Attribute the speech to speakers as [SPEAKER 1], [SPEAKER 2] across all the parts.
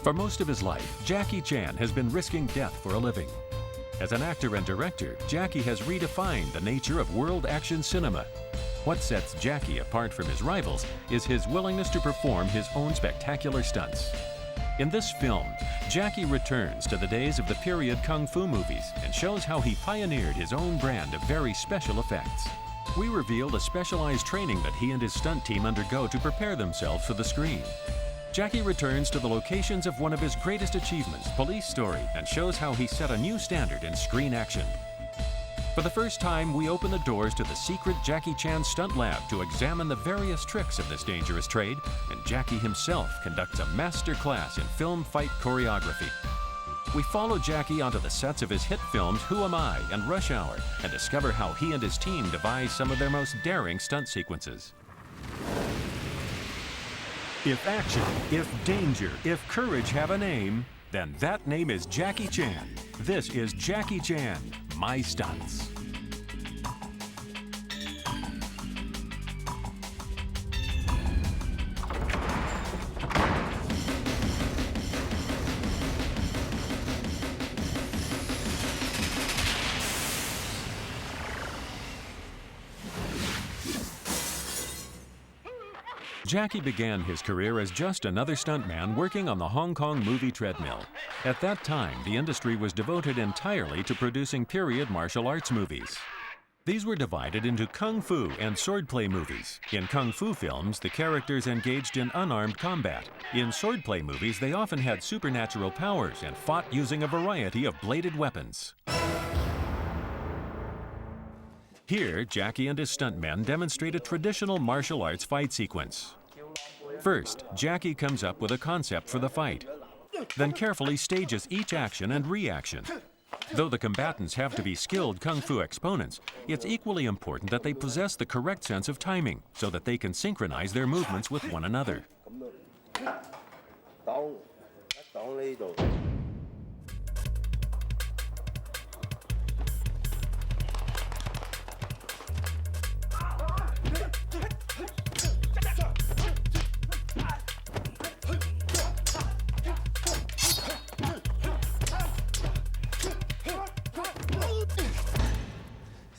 [SPEAKER 1] For most of his life, Jackie Chan has been risking death for a living. As an actor and director, Jackie has redefined the nature of world action cinema. What sets Jackie apart from his rivals is his willingness to perform his own spectacular stunts. In this film, Jackie returns to the days of the period kung fu movies and shows how he pioneered his own brand of very special effects. We reveal the specialized training that he and his stunt team undergo to prepare themselves for the screen. Jackie returns to the locations of one of his greatest achievements, Police Story, and shows how he set a new standard in screen action. For the first time, we open the doors to the secret Jackie Chan stunt lab to examine the various tricks of this dangerous trade, and Jackie himself conducts a master class in film fight choreography. We follow Jackie onto the sets of his hit films Who Am I and Rush Hour and discover how he and his team devise some of their most daring stunt sequences. If action, if danger, if courage have a name, then that name is Jackie Chan. This is Jackie Chan, My Stunts. Jackie began his career as just another stuntman working on the Hong Kong movie treadmill. At that time, the industry was devoted entirely to producing period martial arts movies. These were divided into kung fu and swordplay movies. In kung fu films, the characters engaged in unarmed combat. In swordplay movies, they often had supernatural powers and fought using a variety of bladed weapons. Here, Jackie and his stuntmen demonstrate a traditional martial arts fight sequence. First, Jackie comes up with a concept for the fight, then carefully stages each action and reaction. Though the combatants have to be skilled kung fu exponents, it's equally important that they possess the correct sense of timing so that they can synchronize their movements with one another.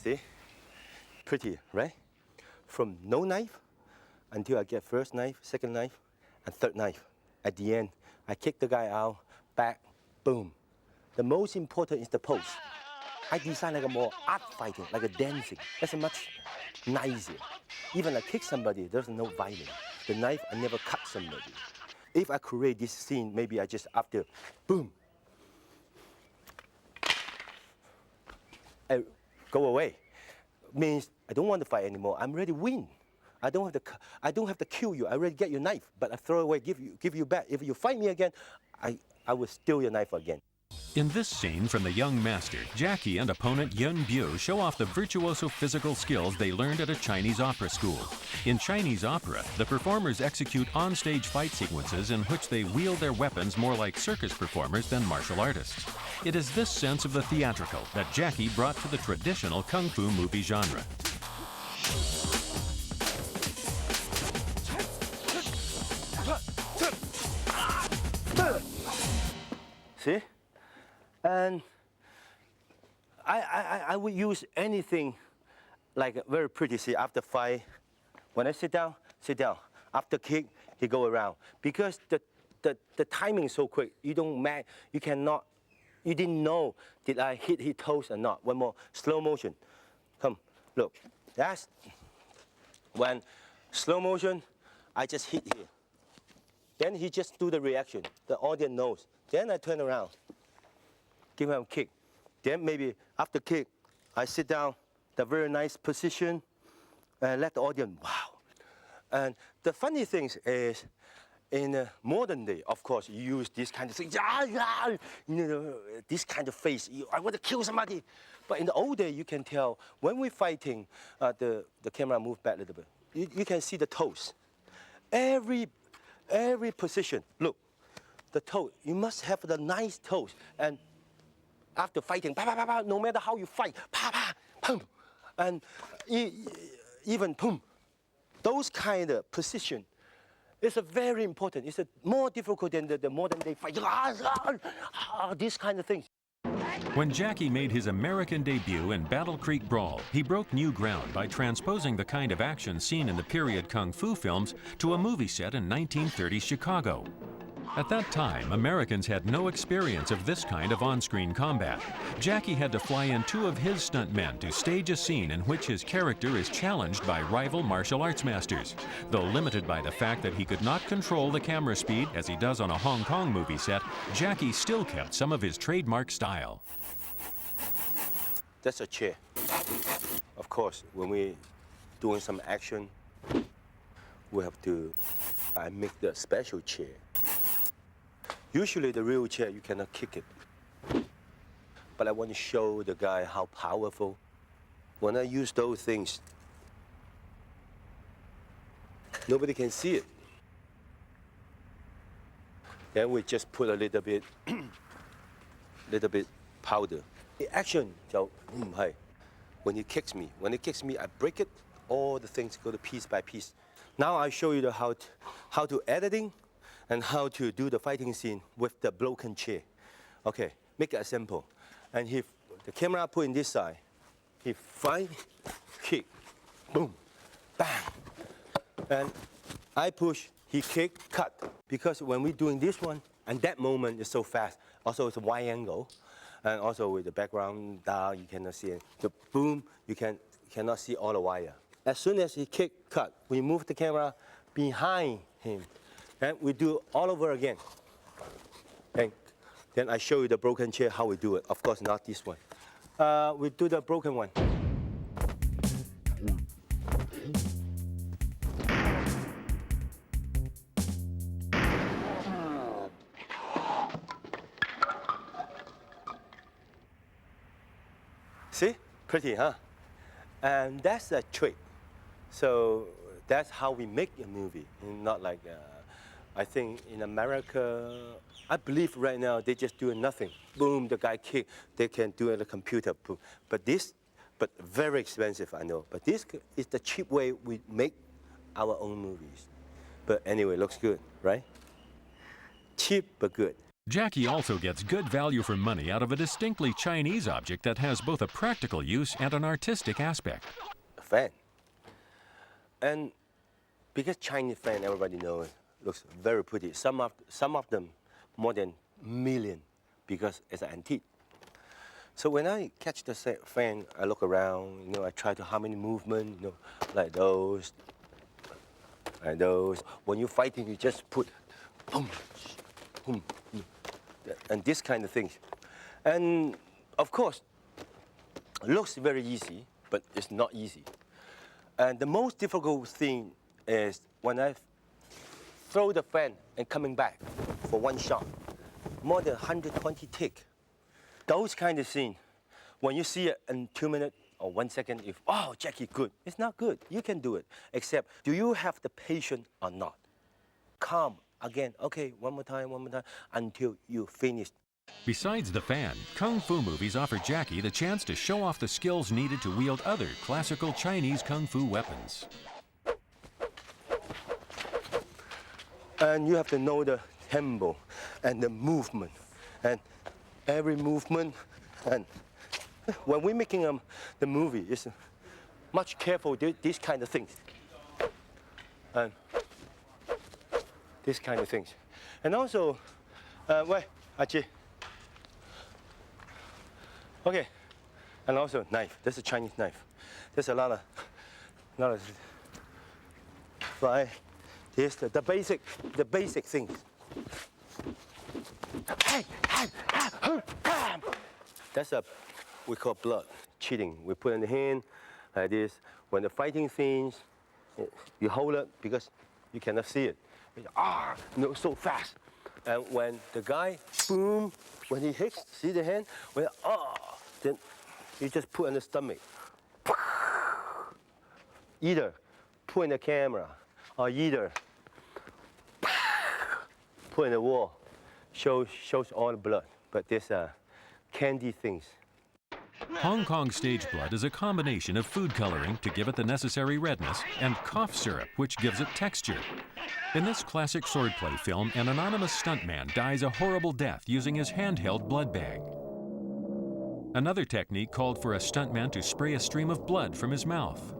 [SPEAKER 2] See? Pretty, right? From no knife until I get first knife, second knife, and third knife. At the end, I kick the guy out, back, boom. The most important is the pose. I design like a more art fighting, like a dancing. That's a much nicer. Even I kick somebody, there's no violence. The knife, I never cut somebody. If I create this scene, maybe I just after, boom. I go away. Means I don't want to fight anymore. I'm ready to win. I don't have to kill you. I already get your knife, but I throw away, give you back. If you fight me again, I will steal your knife again.
[SPEAKER 1] In this scene from The Young Master, Jackie and opponent Yun Bu show off the virtuoso physical skills they learned at a Chinese opera school. In Chinese opera, the performers execute on-stage fight sequences in which they wield their weapons more like circus performers than martial artists. It is this sense of the theatrical that Jackie brought to the traditional kung fu movie genre.
[SPEAKER 2] See? And I would use anything like very pretty. See, after fight, when I sit down, sit down. After kick, he go around. Because the timing is so quick, you didn't know did I hit his toes or not. One more, slow motion. Come, look, that's when slow motion, I just hit here. Then he just do the reaction, the audience knows. Then I turn around. Give him a kick. Then maybe after kick, I sit down, the very nice position, and let the audience, wow. And the funny thing is, in modern day, of course, you use this kind of thing, this kind of face, I want to kill somebody. But in the old day, you can tell, when we're fighting, the camera move back a little bit. You can see the toes. Every position, look, the toe, you must have the nice toes. And after fighting, no matter how you fight, pum, and even pum, those kind of position It's a very important. It's a more difficult than the modern day fight. These kind of things.
[SPEAKER 1] When Jackie made his American debut in Battle Creek Brawl, he broke new ground by transposing the kind of action seen in the period kung fu films to a movie set in 1930s Chicago. At that time, Americans had no experience of this kind of on-screen combat. Jackie had to fly in 2 of his stuntmen to stage a scene in which his character is challenged by rival martial arts masters. Though limited by the fact that he could not control the camera speed as he does on a Hong Kong movie set, Jackie still kept some of his trademark style.
[SPEAKER 2] That's a chair. Of course, when we're doing some action, we have to make the special chair. Usually the real chair, you cannot kick it. But I want to show the guy how powerful. When I use those things, nobody can see it. Then we just put a little bit powder. The action, when he kicks me, I break it, all the things go to piece by piece. Now I show you how to editing and how to do the fighting scene with the broken chair. Okay, make it simple. And if the camera put in this side, he fight, kick, boom, bang. And I push, he kick, cut. Because when we're doing this one, and that moment is so fast, also it's a wide angle, and also with the background down, you cannot see it. The boom, you cannot see all the wire. As soon as he kick, cut, we move the camera behind him. And we do all over again. And then I show you the broken chair, how we do it. Of course, not this one. We do the broken one. See? Pretty, huh? And that's a trick. So that's how we make a movie, not like... I think in America, I believe right now they just doing nothing. Boom, the guy kick, they can do it on the computer. Boom. But very expensive, I know. But this is the cheap way we make our own movies. But anyway, looks good, right? Cheap but good.
[SPEAKER 1] Jackie also gets good value for money out of a distinctly Chinese object that has both a practical use and an artistic aspect.
[SPEAKER 2] A fan. And because Chinese fan, everybody knows, looks very pretty. Some of them more than a million because it's an antique. So when I catch the fan, I look around, I try to harmony movement, like those, like those. When you're fighting, you just put boom, boom, and this kind of things. And of course, it looks very easy, but it's not easy. And the most difficult thing is when I throw the fan and coming back for one shot, more than 120 tick. Those kind of scenes, when you see it in 2 minutes or 1 second, oh, Jackie, good. It's not good. You can do it. Except, do you have the patience or not? Calm, again, okay, one more time, until you finish.
[SPEAKER 1] Besides the fan, kung fu movies offer Jackie the chance to show off the skills needed to wield other classical Chinese kung fu weapons.
[SPEAKER 2] And you have to know the tempo and the movement, and every movement. And when we're making the movie, it's much careful these kind of things, and these kind of things, and also, wait, Achi. Okay, and also knife. That's a Chinese knife. There's a lot of fly. Here's the basic things. That's we call blood, cheating. We put in the hand like this. When the fighting scenes, you hold it because you cannot see it. So fast. And when the guy, boom, when he hits, see the hand? Then you just put in the stomach. Either put in the camera, or either put in the wall, shows all the blood. But there's candy things.
[SPEAKER 1] Hong Kong stage blood is a combination of food coloring to give it the necessary redness and cough syrup, which gives it texture. In this classic swordplay film, an anonymous stuntman dies a horrible death using his handheld blood bag. Another technique called for a stuntman to spray a stream of blood from his mouth.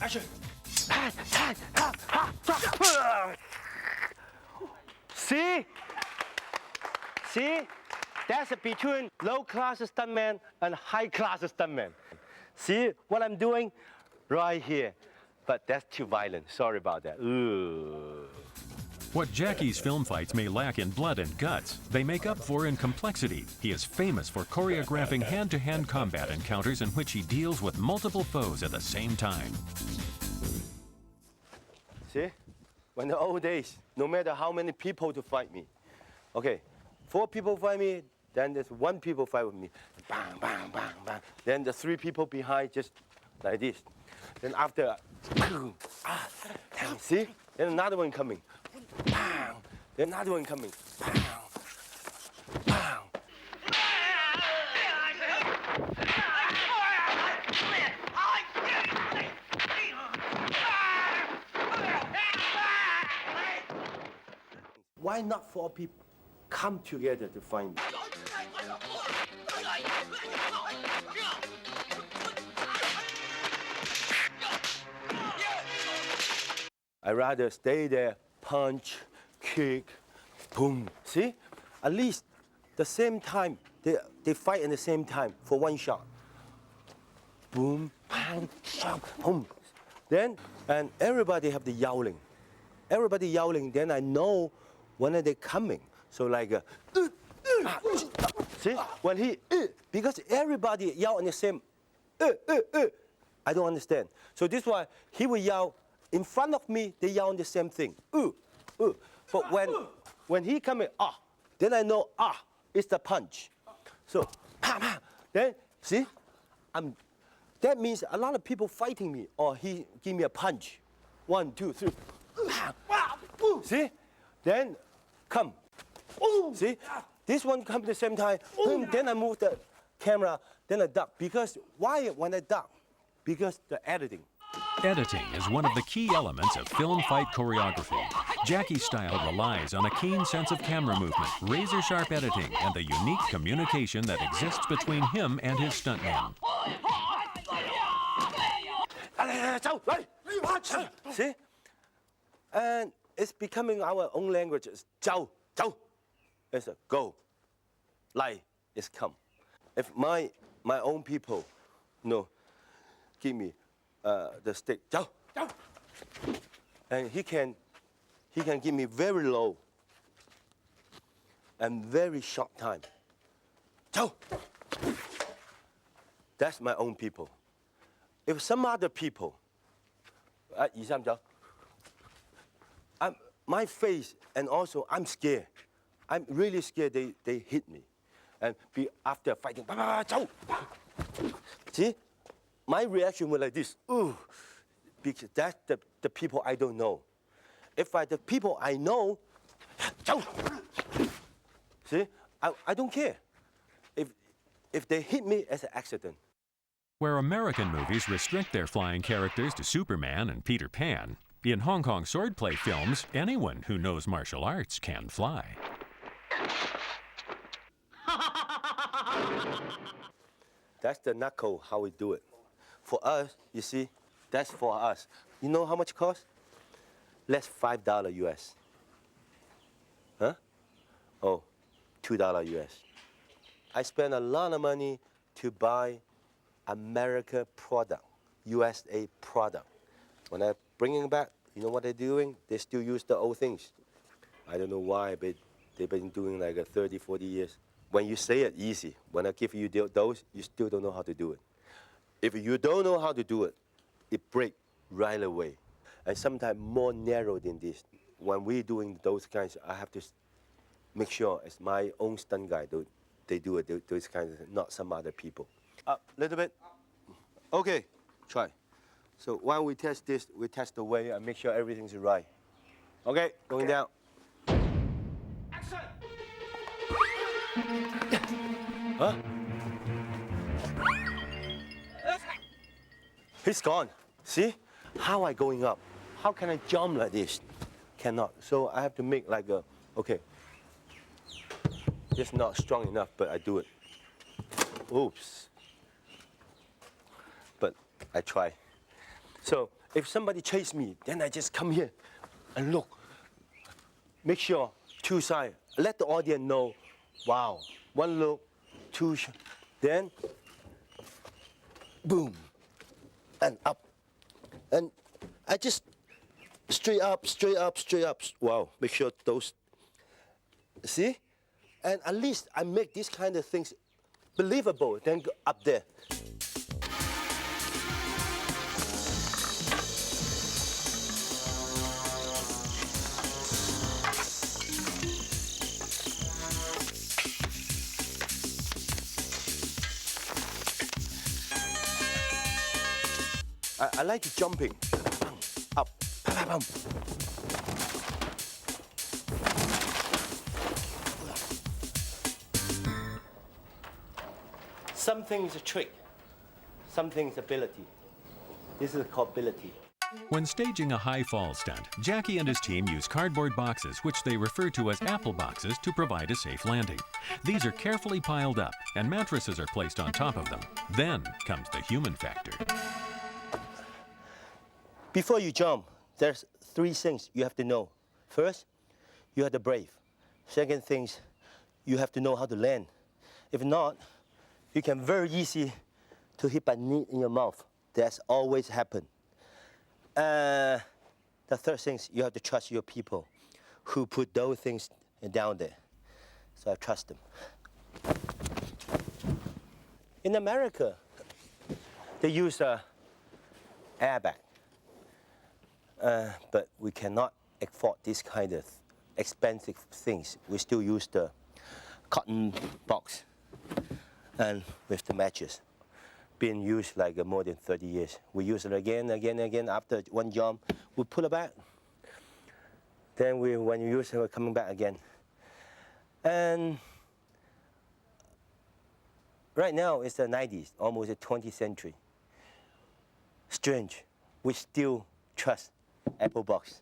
[SPEAKER 2] Action! See? See? That's between low-class stuntman and high-class stuntman. See what I'm doing? Right here. But that's too violent. Sorry about that. Ooh.
[SPEAKER 1] What Jackie's film fights may lack in blood and guts, they make up for in complexity. He is famous for choreographing hand-to-hand combat encounters in which he deals with multiple foes at the same time.
[SPEAKER 2] See? When the old days, no matter how many people to fight me. Okay, 4 people fight me, then there's 1 people fight with me. Bang, bang, bang, bang. Then the 3 people behind just like this. Then after, see? Then another one coming. Bang. Then another one coming. Bang. Bang. Why not 4 people come together to find me? I'd rather stay there, punch, kick, boom. See? At least the same time, they fight in the same time for 1 shot. Boom, bang, shot, boom. Then, and everybody have the yelling. Everybody yelling, then I know when are they coming. So like, see? When he, because everybody yell in the same, I don't understand. So this is why he will yell in front of me, they yell the same thing, But when he coming, then I know, it's the punch. So, then, see? That means a lot of people fighting me, or he give me a punch. 1, 2, 3. See? Then, come. See? This one come at the same time. Then I move the camera, then I duck. Because why when I duck? Because the editing.
[SPEAKER 1] Editing is one of the key elements of film fight choreography. Jackie's style relies on a keen sense of camera movement, razor-sharp editing, and the unique communication that exists between him and his stuntmen.
[SPEAKER 2] See? And it's becoming our own language. It's 走, 走. It's a go. Lai is come. If my own people, give me the stick, 走, 走. And he can give me very low and very short time. 走. That's my own people. If some other people, 1, 2, 3, 走. My face, and also I'm scared. I'm really scared they hit me. And after fighting, 走. See? My reaction was like this, because that's the people I don't know. If the people I know, 走. See? I don't care. If they hit me as an accident.
[SPEAKER 1] Where American movies restrict their flying characters to Superman and Peter Pan, in Hong Kong swordplay films, anyone who knows martial arts can fly.
[SPEAKER 2] That's the knuckle, how we do it. For us, you see, that's for us. You know how much it costs? Less $5 US. Huh? Oh, $2 US. I spend a lot of money to buy America product, USA product. When I bring it back, you know what they're doing? They still use the old things. I don't know why, but they've been doing like 30, 40 years. When you say it easy, when I give you those, you still don't know how to do it. If you don't know how to do it, it breaks right away. And sometimes more narrow than this. When we're doing those kinds, I have to make sure it's my own stunt guy. They do it, those kinds of, not some other people. Up a little bit. Okay, try. So while we test this, we test the way and make sure everything's right. Okay, going down. Action! Huh? He's gone. See? How I going up? How can I jump like this? Cannot. So I have to make like a, okay. It's not strong enough, but I do it. Oops. But I try. So if somebody chase me, then I just come here and look. Make sure, two sides. Let the audience know, wow, one look, two, then boom, and up. And I just straight up, straight up, straight up. Wow, make sure those, see? And at least I make these kind of things believable, then go up there. I like jumping, up, bam. Something's a trick, something's ability. This is called ability.
[SPEAKER 1] When staging a high fall stunt, Jackie and his team use cardboard boxes, which they refer to as apple boxes, to provide a safe landing. These are carefully piled up, and mattresses are placed on top of them. Then comes the human factor.
[SPEAKER 2] Before you jump, there's three things you have to know. First, you have to brave. Second things, you have to know how to land. If not, you can very easy to hit a knee in your mouth. That's always happen. The third thing is you have to trust your people who put those things down there. So I trust them. In America, they use a airbag. But we cannot afford this kind of expensive things. We still use the cotton box and with the matches. Been used like more than 30 years. We use it again. After one jump, we put it back. Then when you use it, we're coming back again. And right now it's the 90s, almost the 20th century. Strange, we still trust apple box.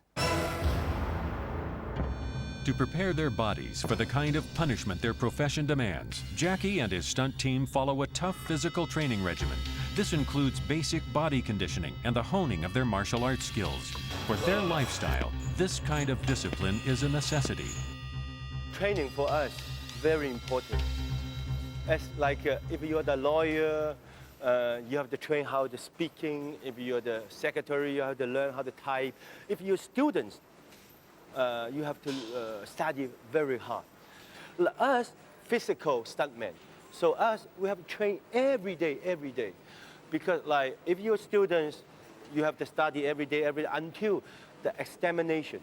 [SPEAKER 1] To prepare their bodies for the kind of punishment their profession demands, Jackie and his stunt team follow a tough physical training regimen. This includes basic body conditioning and the honing of their martial arts skills. For their lifestyle, this kind of discipline is a necessity.
[SPEAKER 2] Training for us, very important. As like if you're the lawyer, you have to train how to speaking. If you're the secretary, you have to learn how to type. If you're students, you have to study very hard. Us, physical stuntmen. So us, we have to train every day. Because like, if you're students, you have to study every day until the examination.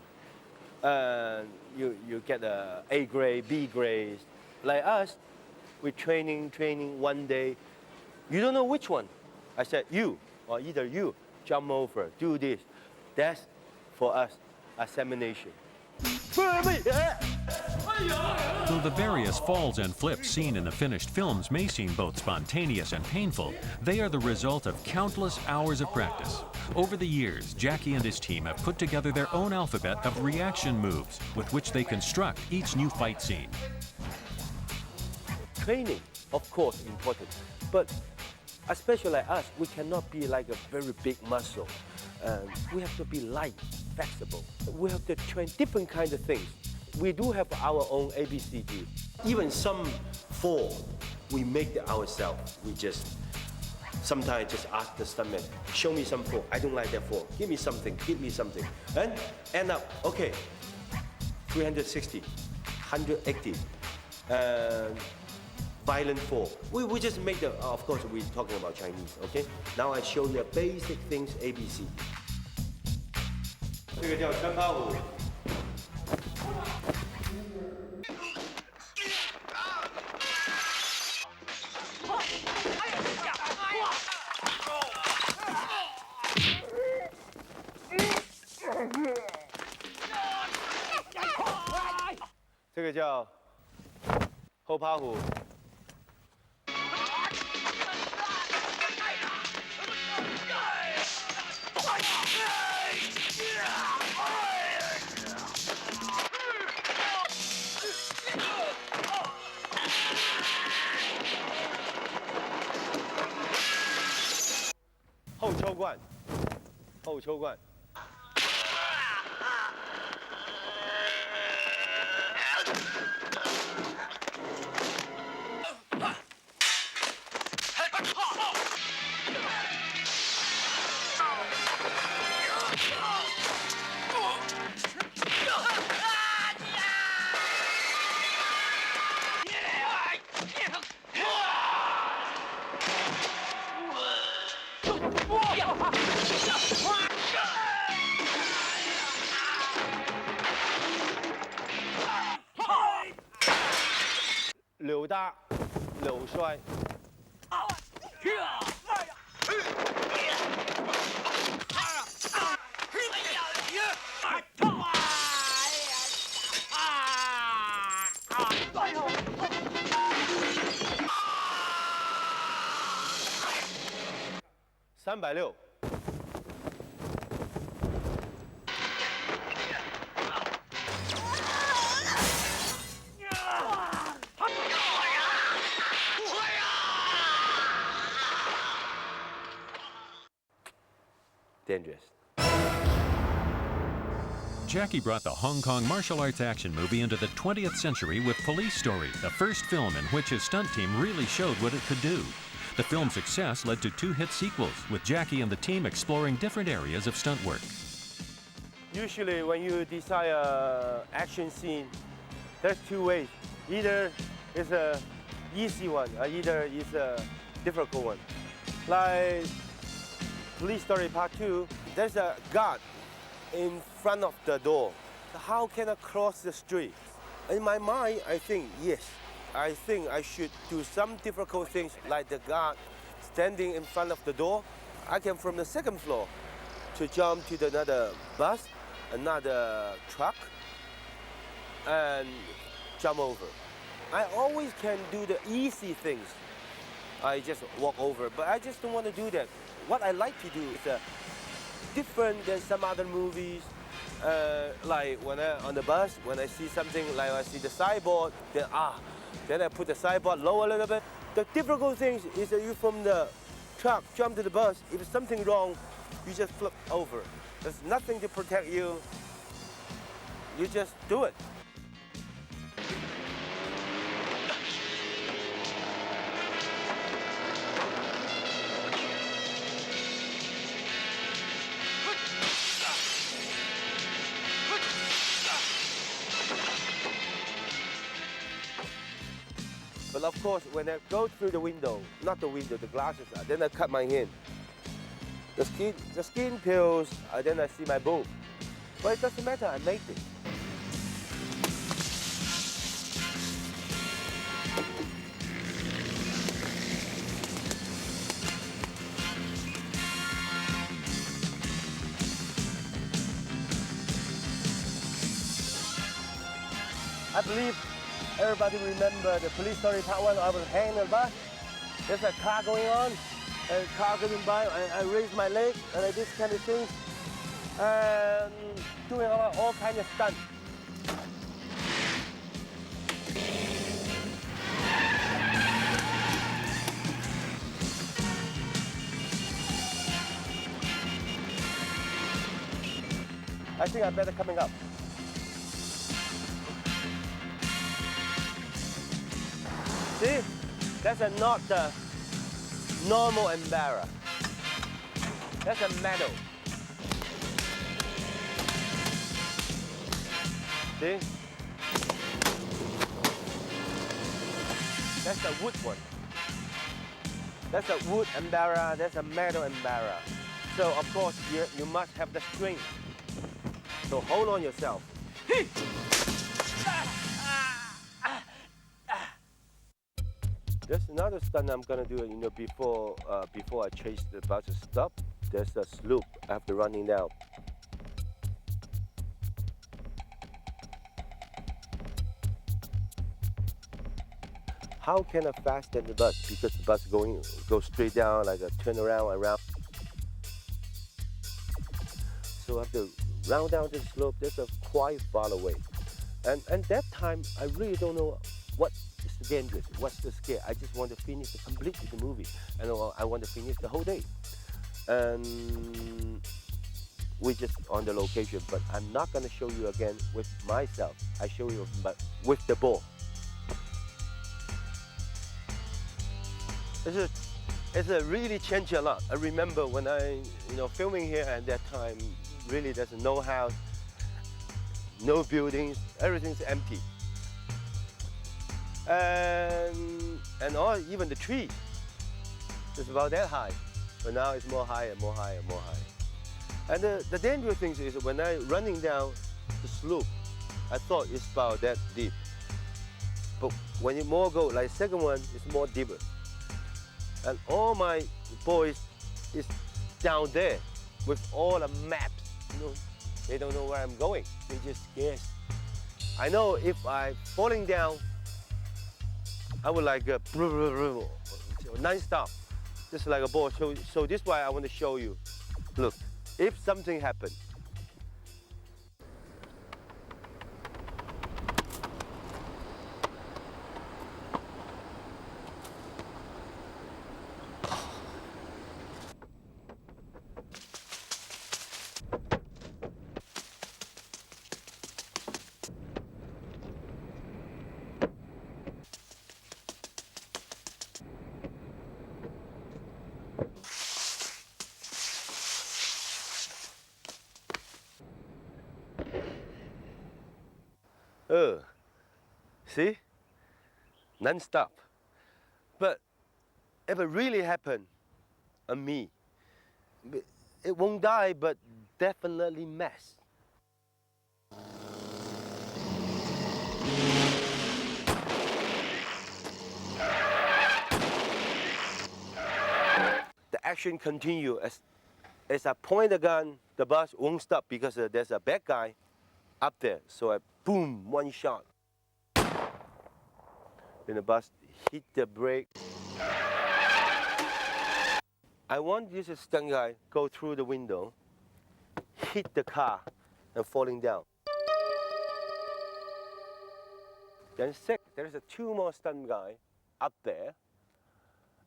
[SPEAKER 2] You get A grade, B grades. Like us, we're training one day. You don't know which one. I said, you, or either you, jump over, do this. That's, for us, examination.
[SPEAKER 1] Though the various falls and flips seen in the finished films may seem both spontaneous and painful, they are the result of countless hours of practice. Over the years, Jackie and his team have put together their own alphabet of reaction moves with which they construct each new fight scene.
[SPEAKER 2] Training, of course, important, but especially like us, we cannot be like a very big muscle. We have to be light, flexible. We have to train different kinds of things. We do have our own ABCD. Even some fall, we make it ourselves. We just sometimes just ask the stuntman, show me some fall. I don't like that fall. Give me something, And end up, okay, 360, 180. Violent fall. We just make the, of course, we're talking about Chinese, okay? Now I show you basic things, ABC. 这个叫穿八舞。这个叫好powerful. Hold 抽冠 ，Hold 抽冠。扭打，扭摔。360。Dangerous.
[SPEAKER 1] Jackie brought the Hong Kong martial arts action movie into the 20th century with Police Story, the first film in which his stunt team really showed what it could do. The film's success led to 2 hit sequels, with Jackie and the team exploring different areas of stunt work.
[SPEAKER 2] Usually when you design an action scene, there's 2 ways. Either it's an easy one, or either it's a difficult one. Like Police Story Part 2, there's a guard in front of the door. How can I cross the street? In my mind, I think, yes, I think I should do some difficult things like the guard standing in front of the door. I can from the 2nd floor to jump to another bus, another truck, and jump over. I always can do the easy things. I just walk over, but I just don't want to do that. What I like to do is different than some other movies. Like when on the bus, when I see something, like I see the sideboard, then I put the sideboard low a little bit. The difficult thing is that you from the truck jump to the bus. If there's something wrong, you just flip over. There's nothing to protect you. You just do it. But of course, when I go through the window, not the window, the glasses, then I cut my hand. The skin peels, then I see my boob. But it doesn't matter, I made it. I believe everybody remember the Police Story Part 1. I was hanging on the bus. There's a car going on, and a car going by. I raised my leg, and I did this kind of thing, and doing all kinds of stunts. I think I better coming up. See, that's not the normal embarrass. That's a metal. See? That's a wood one. That's a wood embarrass, that's a metal embarrass. So of course you must have the strength. So hold on yourself. There's another stunt I'm gonna do, before I chase the bus to stop. There's a slope after running down. how can I faster the bus? Because the bus goes straight down, like a turnaround around. So I have to round down the slope. There's a quite far away. And that time, I really don't know what is dangerous, what's the scare. I just want to finish completely the movie. And I want to finish the whole day. And we're just on the location, but I'm not going to show you again with myself. I show you with the ball. It's a really changed a lot. I remember when I, filming here at that time, really there's no house, no buildings, everything's empty. And even the tree is about that high, but now it's more higher, more higher, more higher. And the dangerous thing is when I running down the slope, I thought it's about that deep. But when you more go, like second one, it's more deeper. And all my boys is down there with all the maps. They don't know where I'm going. They just scared. I know if I'm falling down, I would like non-stop, just like a ball. So this is why I want to show you. Look, if something happens, see, non-stop. But if it really happened on me, it won't die, but definitely mess. The action continue as I point the gun, the bus won't stop because there's a bad guy up there. So I boom, one shot. Then the bus hit the brake. I want this stunt guy go through the window, hit the car, and falling down. Then there's two more stunt guy up there,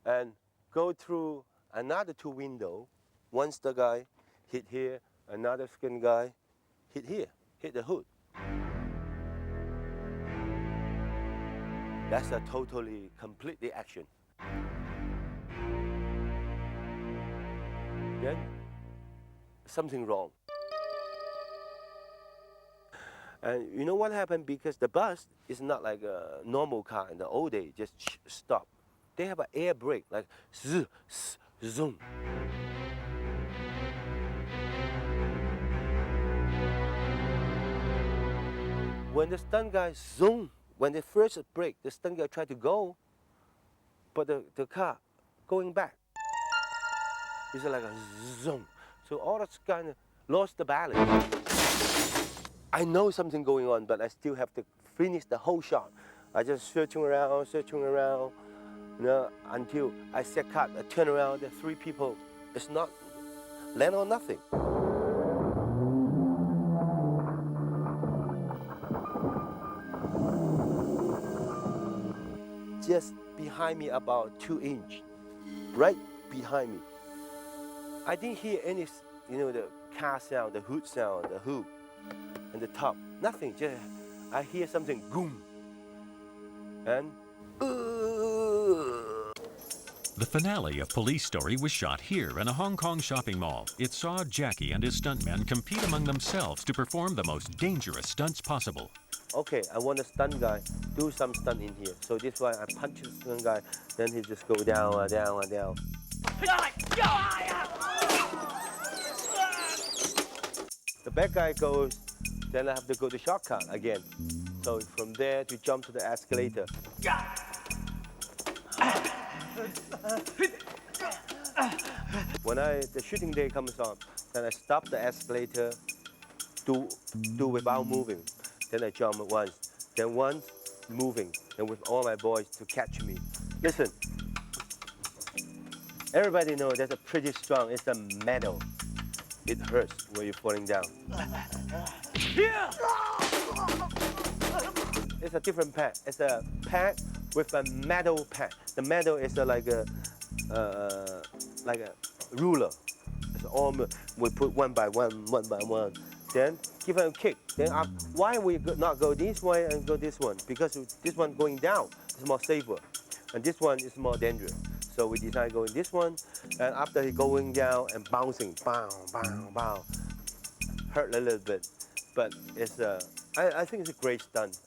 [SPEAKER 2] and go through another two window. One stunt guy hit here, another stunt guy hit here, hit the hood. That's a totally, completely action. Then, something wrong. And you know what happened? Because the bus is not like a normal car in the old days, just stop. They have an air brake, like zoom. When the stunt guy zoom, when they first brake, the stunt guy tried to go, but the car going back. It's like a zoom. So all of kind of lost the balance. I know something going on, but I still have to finish the whole shot. I just searching around, until I set cut, I turn around, the three people, it's not land on nothing. Just behind me about 2 inches, right behind me. I didn't hear any, the car sound, the hood sound, the hood, and the top. Nothing, just I hear something, boom, and
[SPEAKER 1] The finale of Police Story was shot here in a Hong Kong shopping mall. It saw Jackie and his stuntmen compete among themselves to perform the most dangerous stunts possible.
[SPEAKER 2] Okay, I want a stunt guy do some stunt in here. So this why I punch the stunt guy, then he just go down, down, down. The bad guy goes, then I have to go to shortcut again. So from there to jump to the escalator. When the shooting day comes on, then I stop the escalator, do without moving. Then I jump once. Then once, moving, and with all my boys to catch me. Listen, everybody knows that's a pretty strong. It's a metal. It hurts when you're falling down. Yeah! It's a different pack. It's a pack with a metal pack. The metal is like a ruler. It's all we put one by one. Then give it a kick. Then why we not go this way and go this one? Because this one going down is more safer, and this one is more dangerous. So we decided going this one, and after he going down and bouncing, bang, bang, bang, hurt a little bit, but it's I think it's a great stunt.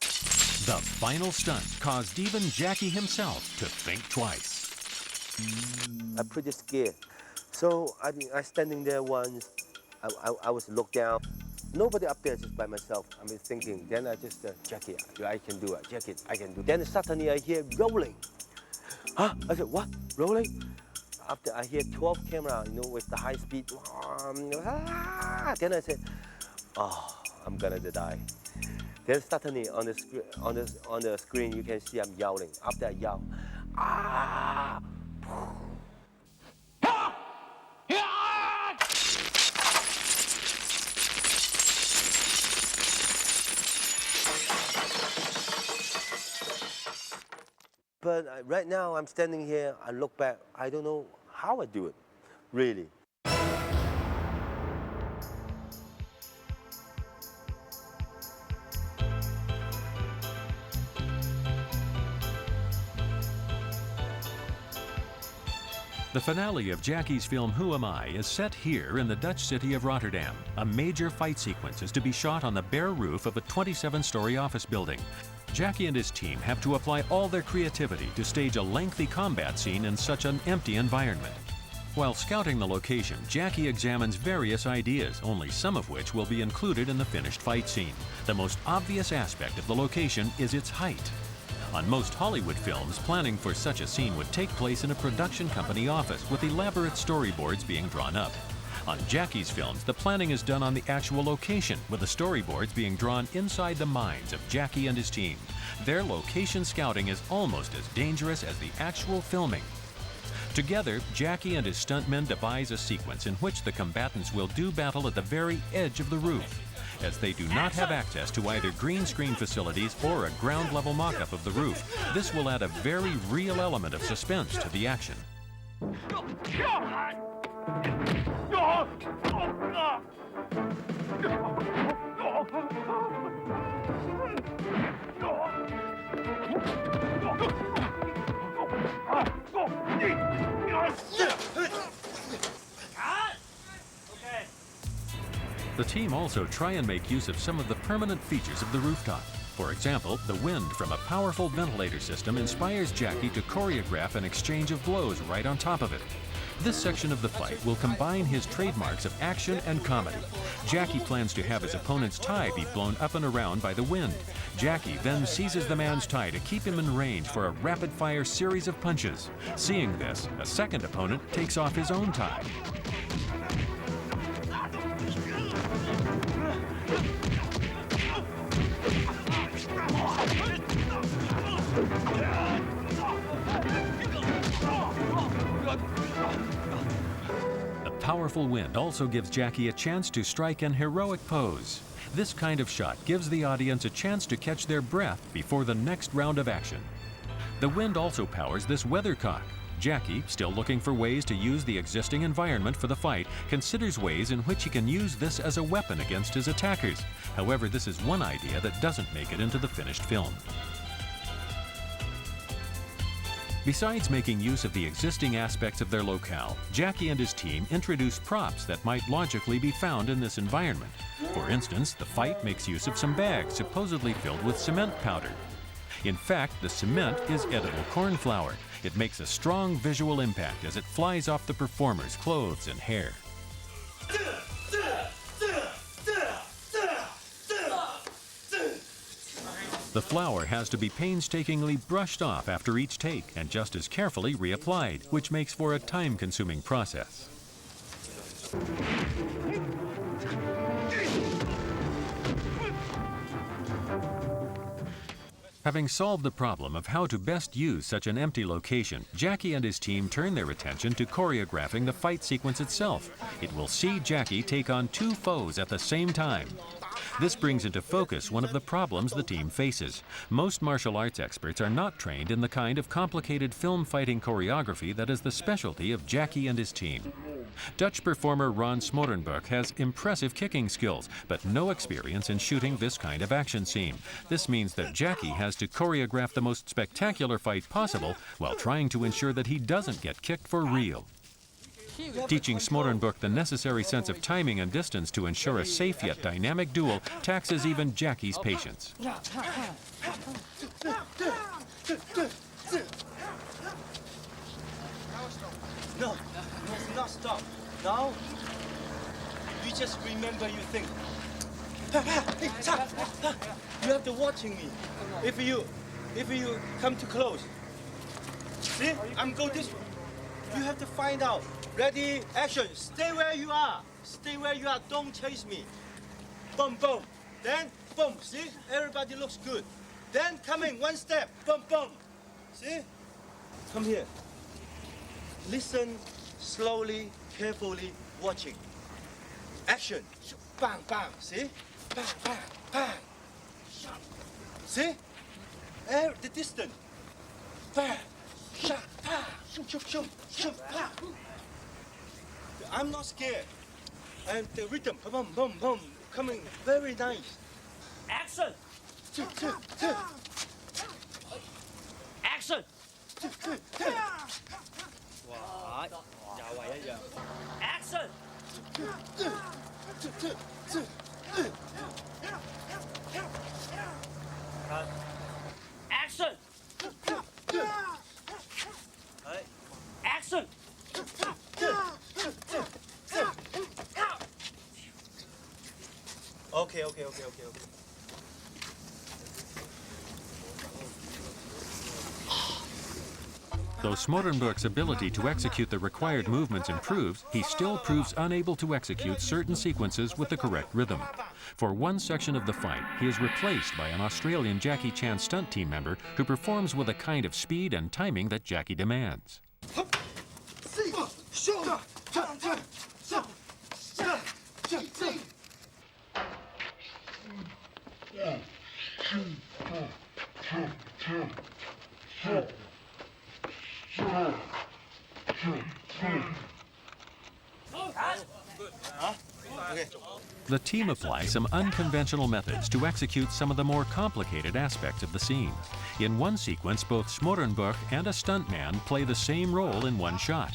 [SPEAKER 1] The final stunt caused even Jackie himself to think twice.
[SPEAKER 2] I'm pretty scared. So I standing there once, I was looked down. Nobody up there, just by myself. I mean thinking, then I just, Jackie, I can do it, Jackie, I can do it. Then suddenly I hear rolling. Huh? I said, what? Rolling? After I hear 12 camera, with the high speed. Then I said, oh, I'm gonna die. Then suddenly on the screen you can see I'm yelling. After I yell, ah! But right now I'm standing here, I look back, I don't know how I do it, really.
[SPEAKER 1] The finale of Jackie's film Who Am I is set here in the Dutch city of Rotterdam. A major fight sequence is to be shot on the bare roof of a 27-story office building. Jackie and his team have to apply all their creativity to stage a lengthy combat scene in such an empty environment. While scouting the location, Jackie examines various ideas, only some of which will be included in the finished fight scene. The most obvious aspect of the location is its height. On most Hollywood films, planning for such a scene would take place in a production company office with elaborate storyboards being drawn up. On Jackie's films, the planning is done on the actual location, with the storyboards being drawn inside the minds of Jackie and his team. Their location scouting is almost as dangerous as the actual filming. Together, Jackie and his stuntmen devise a sequence in which the combatants will do battle at the very edge of the roof. As they do not have access to either green screen facilities or a ground-level mock-up of the roof, this will add a very real element of suspense to the action. The team also try and make use of some of the permanent features of the rooftop. For example, the wind from a powerful ventilator system inspires Jackie to choreograph an exchange of blows right on top of it. This section of the fight will combine his trademarks of action and comedy. Jackie plans to have his opponent's tie be blown up and around by the wind. Jackie then seizes the man's tie to keep him in range for a rapid-fire series of punches. Seeing this, a second opponent takes off his own tie. The powerful wind also gives Jackie a chance to strike an heroic pose. This kind of shot gives the audience a chance to catch their breath before the next round of action. The wind also powers this weathercock. Jackie, still looking for ways to use the existing environment for the fight, considers ways in which he can use this as a weapon against his attackers. However, this is one idea that doesn't make it into the finished film. Besides making use of the existing aspects of their locale, Jackie and his team introduce props that might logically be found in this environment. For instance, the fight makes use of some bags supposedly filled with cement powder. In fact, the cement is edible corn flour. It makes a strong visual impact as it flies off the performer's clothes and hair. The flour has to be painstakingly brushed off after each take and just as carefully reapplied, which makes for a time-consuming process. Having solved the problem of how to best use such an empty location, Jackie and his team turn their attention to choreographing the fight sequence itself. It will see Jackie take on two foes at the same time. This brings into focus one of the problems the team faces. Most martial arts experts are not trained in the kind of complicated film fighting choreography that is the specialty of Jackie and his team. Dutch performer Ron Smorenburg has impressive kicking skills, but no experience in shooting this kind of action scene. This means that Jackie has to choreograph the most spectacular fight possible while trying to ensure that he doesn't get kicked for real. Teaching Smorenburg the necessary sense of timing and distance to ensure a safe yet dynamic duel taxes even Jackie's patience.
[SPEAKER 2] No, must not stop. Now, you just remember you think. You have to watching me. If you come too close, see, I'm go this way. You have to find out. Ready, action. Stay where you are. Stay where you are. Don't chase me. Boom, boom. Then, boom. See, everybody looks good. Then coming one step. Boom, boom. See? Come here. Listen slowly, carefully, watching. Action. Bang, bang. See? Bang, bang, bang. See? The distance. Bang. Shot. Bang. Shoot. Bang. I'm not scared. And the rhythm. Boom, boom, boom. Coming very nice.
[SPEAKER 3] Action! Action!
[SPEAKER 2] Wow.
[SPEAKER 3] Action! Action! Action!
[SPEAKER 2] Okay.
[SPEAKER 1] Though Smorenburg's ability to execute the required movements improves, he still proves unable to execute certain sequences with the correct rhythm. For one section of the fight, he is replaced by an Australian Jackie Chan stunt team member who performs with a kind of speed and timing that Jackie demands. The team apply some unconventional methods to execute some of the more complicated aspects of the scenes. In one sequence, both Smorenburg and a stuntman play the same role in one shot.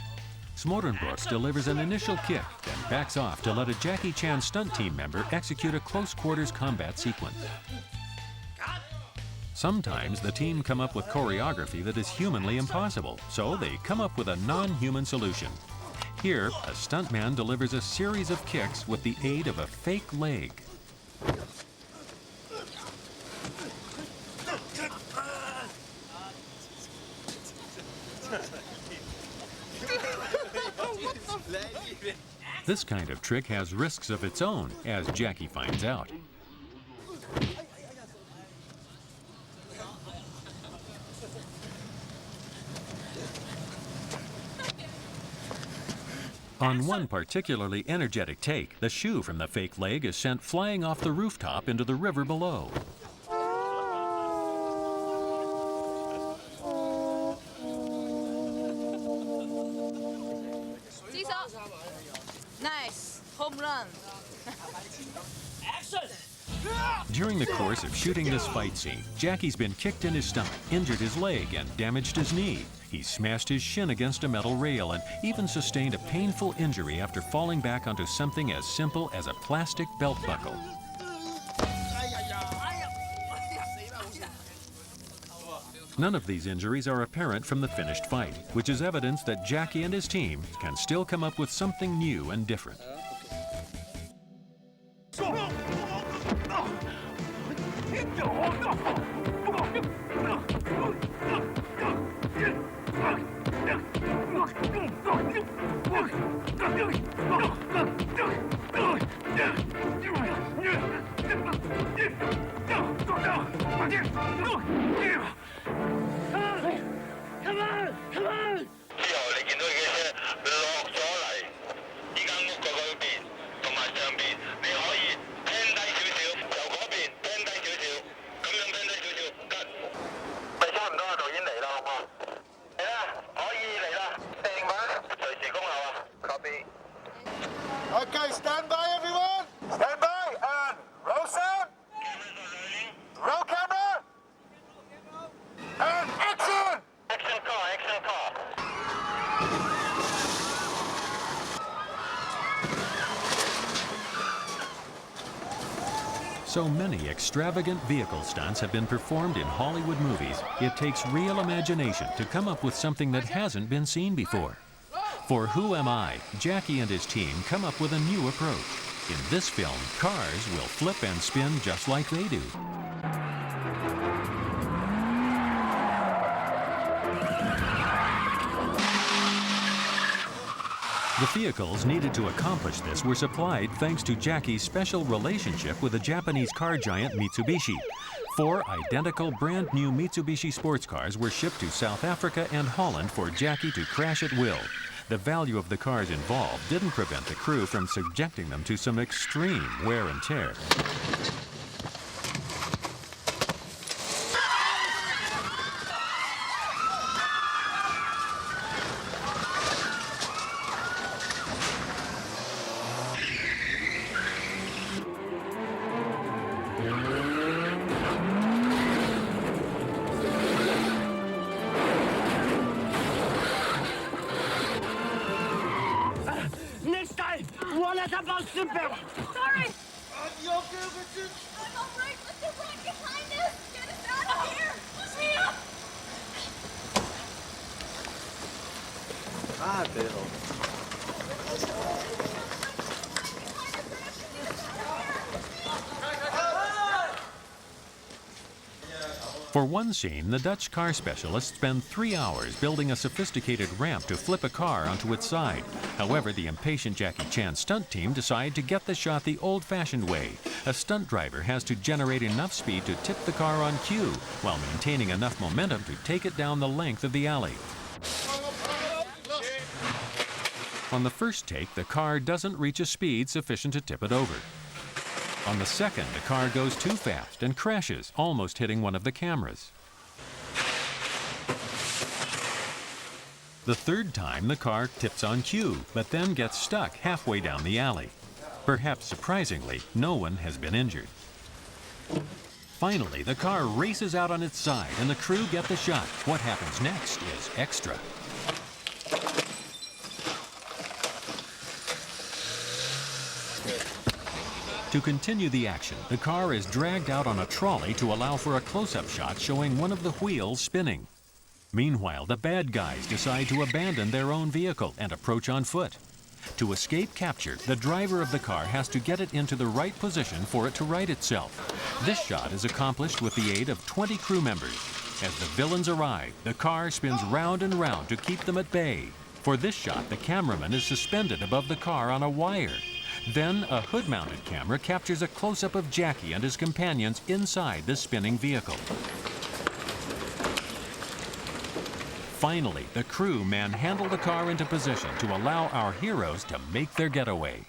[SPEAKER 1] Smorenburg delivers an initial kick, then backs off to let a Jackie Chan stunt team member execute a close-quarters combat sequence. Sometimes the team come up with choreography that is humanly impossible, so they come up with a non-human solution. Here, a stuntman delivers a series of kicks with the aid of a fake leg. This kind of trick has risks of its own, as Jackie finds out. On one particularly energetic take, the shoe from the fake leg is sent flying off the rooftop into the river below.
[SPEAKER 4] Nice. Home run.
[SPEAKER 3] Action!
[SPEAKER 1] During the course of shooting this fight scene, Jackie's been kicked in his stomach, injured his leg, and damaged his knee. He's smashed his shin against a metal rail and even sustained a painful injury after falling back onto something as simple as a plastic belt buckle. None of these injuries are apparent from the finished fight, which is evidence that Jackie and his team can still come up with something new and different.
[SPEAKER 3] Okay, stand by everyone. Stand by and roll sound. Roll camera. And action. Action car, action car.
[SPEAKER 1] So many extravagant vehicle stunts have been performed in Hollywood movies, it takes real imagination to come up with something that hasn't been seen before. For Who Am I?, Jackie and his team come up with a new approach. In this film, cars will flip and spin just like they do. The vehicles needed to accomplish this were supplied thanks to Jackie's special relationship with the Japanese car giant Mitsubishi. 4 identical brand new Mitsubishi sports cars were shipped to South Africa and Holland for Jackie to crash at will. The value of the cars involved didn't prevent the crew from subjecting them to some extreme wear and tear.
[SPEAKER 4] Next time, one at about super.
[SPEAKER 3] You
[SPEAKER 5] Sorry.
[SPEAKER 3] okay, Richard?
[SPEAKER 5] I'm all right, but they're right behind us. Get us out of here. Push me up.
[SPEAKER 2] Ah, Bill.
[SPEAKER 1] For one scene, the Dutch car specialists spend 3 hours building a sophisticated ramp to flip a car onto its side. However, the impatient Jackie Chan stunt team decide to get the shot the old-fashioned way. A stunt driver has to generate enough speed to tip the car on cue, while maintaining enough momentum to take it down the length of the alley. On the first take, the car doesn't reach a speed sufficient to tip it over. On the second, the car goes too fast and crashes, almost hitting one of the cameras. The third time, the car tips on cue, but then gets stuck halfway down the alley. Perhaps surprisingly, no one has been injured. Finally, the car races out on its side and the crew get the shot. What happens next is extra. To continue the action, the car is dragged out on a trolley to allow for a close-up shot showing one of the wheels spinning. Meanwhile, the bad guys decide to abandon their own vehicle and approach on foot. To escape capture, the driver of the car has to get it into the right position for it to right itself. This shot is accomplished with the aid of 20 crew members. As the villains arrive, the car spins round and round to keep them at bay. For this shot, the cameraman is suspended above the car on a wire. Then, a hood-mounted camera captures a close-up of Jackie and his companions inside the spinning vehicle. Finally, the crew manhandle the car into position to allow our heroes to make their getaway.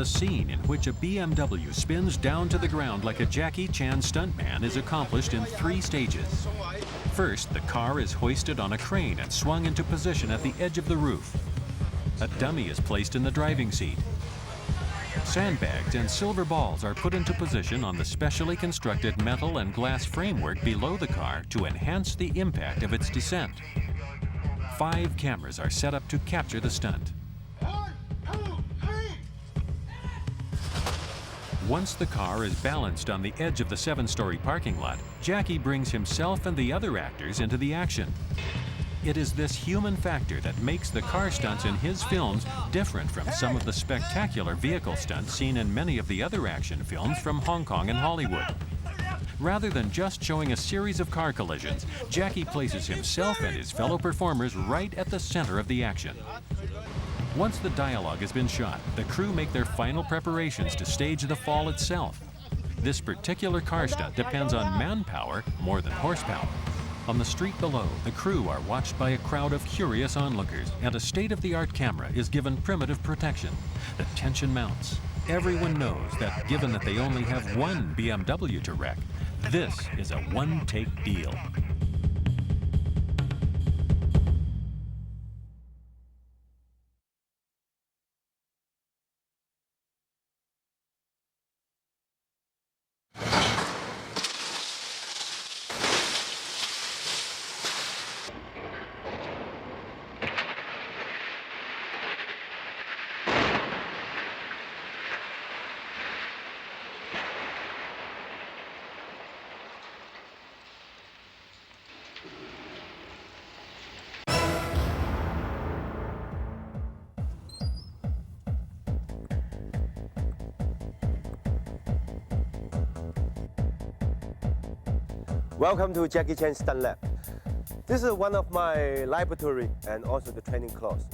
[SPEAKER 1] the scene in which a BMW spins down to the ground like a Jackie Chan stuntman is accomplished in 3 stages. First, the car is hoisted on a crane and swung into position at the edge of the roof. A dummy is placed in the driving seat. Sandbags and silver balls are put into position on the specially constructed metal and glass framework below the car to enhance the impact of its descent. 5 cameras are set up to capture the stunt.
[SPEAKER 3] 1, 2, 3.
[SPEAKER 1] Once the car is balanced on the edge of the 7-story parking lot, Jackie brings himself and the other actors into the action. It is this human factor that makes the car stunts in his films different from some of the spectacular vehicle stunts seen in many of the other action films from Hong Kong and Hollywood. Rather than just showing a series of car collisions, Jackie places himself and his fellow performers right at the center of the action. Once the dialogue has been shot, the crew make their final preparations to stage the fall itself. This particular car stunt depends on manpower more than horsepower. On the street below, the crew are watched by a crowd of curious onlookers, and a state-of-the-art camera is given primitive protection. The tension mounts. Everyone knows that given that they only have one BMW to wreck, this is a one-take deal.
[SPEAKER 2] Welcome to Jackie Chan Stunt Lab. This is one of my laboratory and also the training class.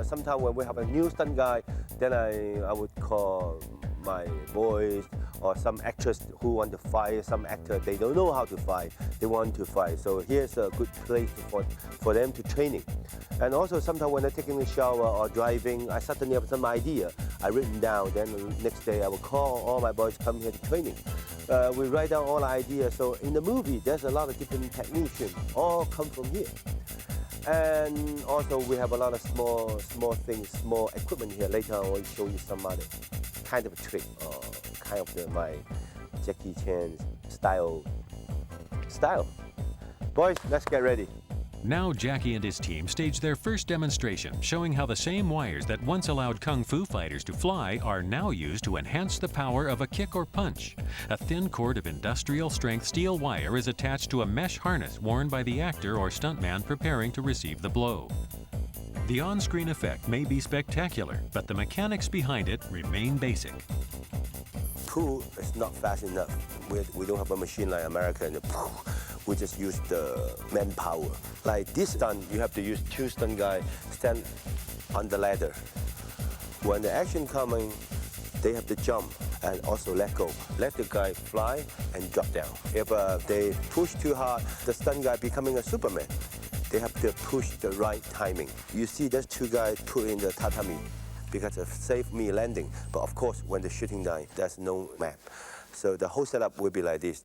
[SPEAKER 2] Sometimes when we have a new stunt guy, then I would call my boys or some actress who want to fight, some actor, they don't know how to fight, they want to fight. So here's a good place for them to training. And also sometimes when I'm taking a shower or driving, I suddenly have some idea. I written down, then the next day I will call all my boys come here to training. We write down all the ideas. So in the movie, there's a lot of different technicians, all come from here. And also we have a lot of small things, small equipment here. Later I will show you some other kind of a trick, or kind of my Jackie Chan style. Boys, let's get ready.
[SPEAKER 1] Now Jackie and his team stage their first demonstration, showing how the same wires that once allowed kung fu fighters to fly are now used to enhance the power of a kick or punch. A thin cord of industrial-strength steel wire is attached to a mesh harness worn by the actor or stuntman preparing to receive the blow. The on-screen effect may be spectacular, but the mechanics behind it remain basic.
[SPEAKER 2] Pull is not fast enough. We don't have a machine like America, and we just use the manpower. Like this stunt, you have to use 2 stunt guys stand on the ladder. When the action coming, they have to jump and also let go. Let the guy fly and drop down. If they push too hard, the stunt guy becoming a Superman. They have to push the right timing. You see those 2 guys put in the tatami because it saved me landing. But of course, when the shooting down, there's no map. So the whole setup will be like this.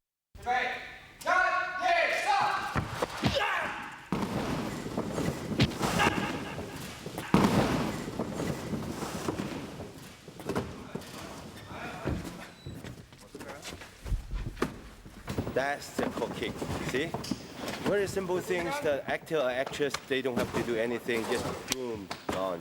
[SPEAKER 2] That's the core kick, see? Very simple things, the actor or actress, they don't have to do anything, just boom, gone.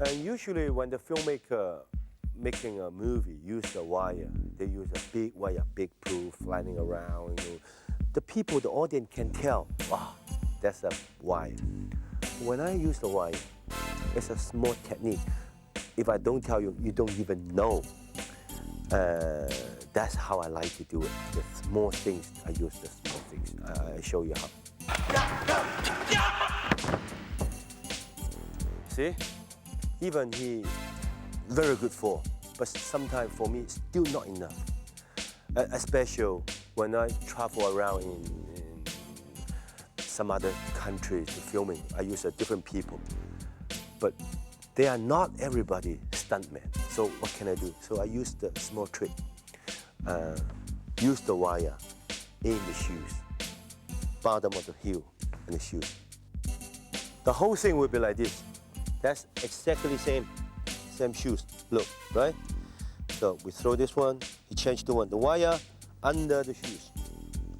[SPEAKER 2] And usually when the filmmaker making a movie use a wire, they use a big wire, big proof, flying around, you know. The people, the audience can tell, wow, that's a wire. When I use the wire, it's a small technique. If I don't tell you, you don't even know. That's how I like to do it. The small things, I use the small things. I show you how. See? Even he very good for, but sometimes for me, it's still not enough. especially when I travel around in some other countries filming, I use different people. But they are not everybody stuntmen. So what can I do? So I use the small trick. Use the wire in the shoes, bottom of the heel and the shoes. The whole thing will be like this. That's exactly same shoes. Look, right? So we throw this one, he changed the one, the wire under the shoes.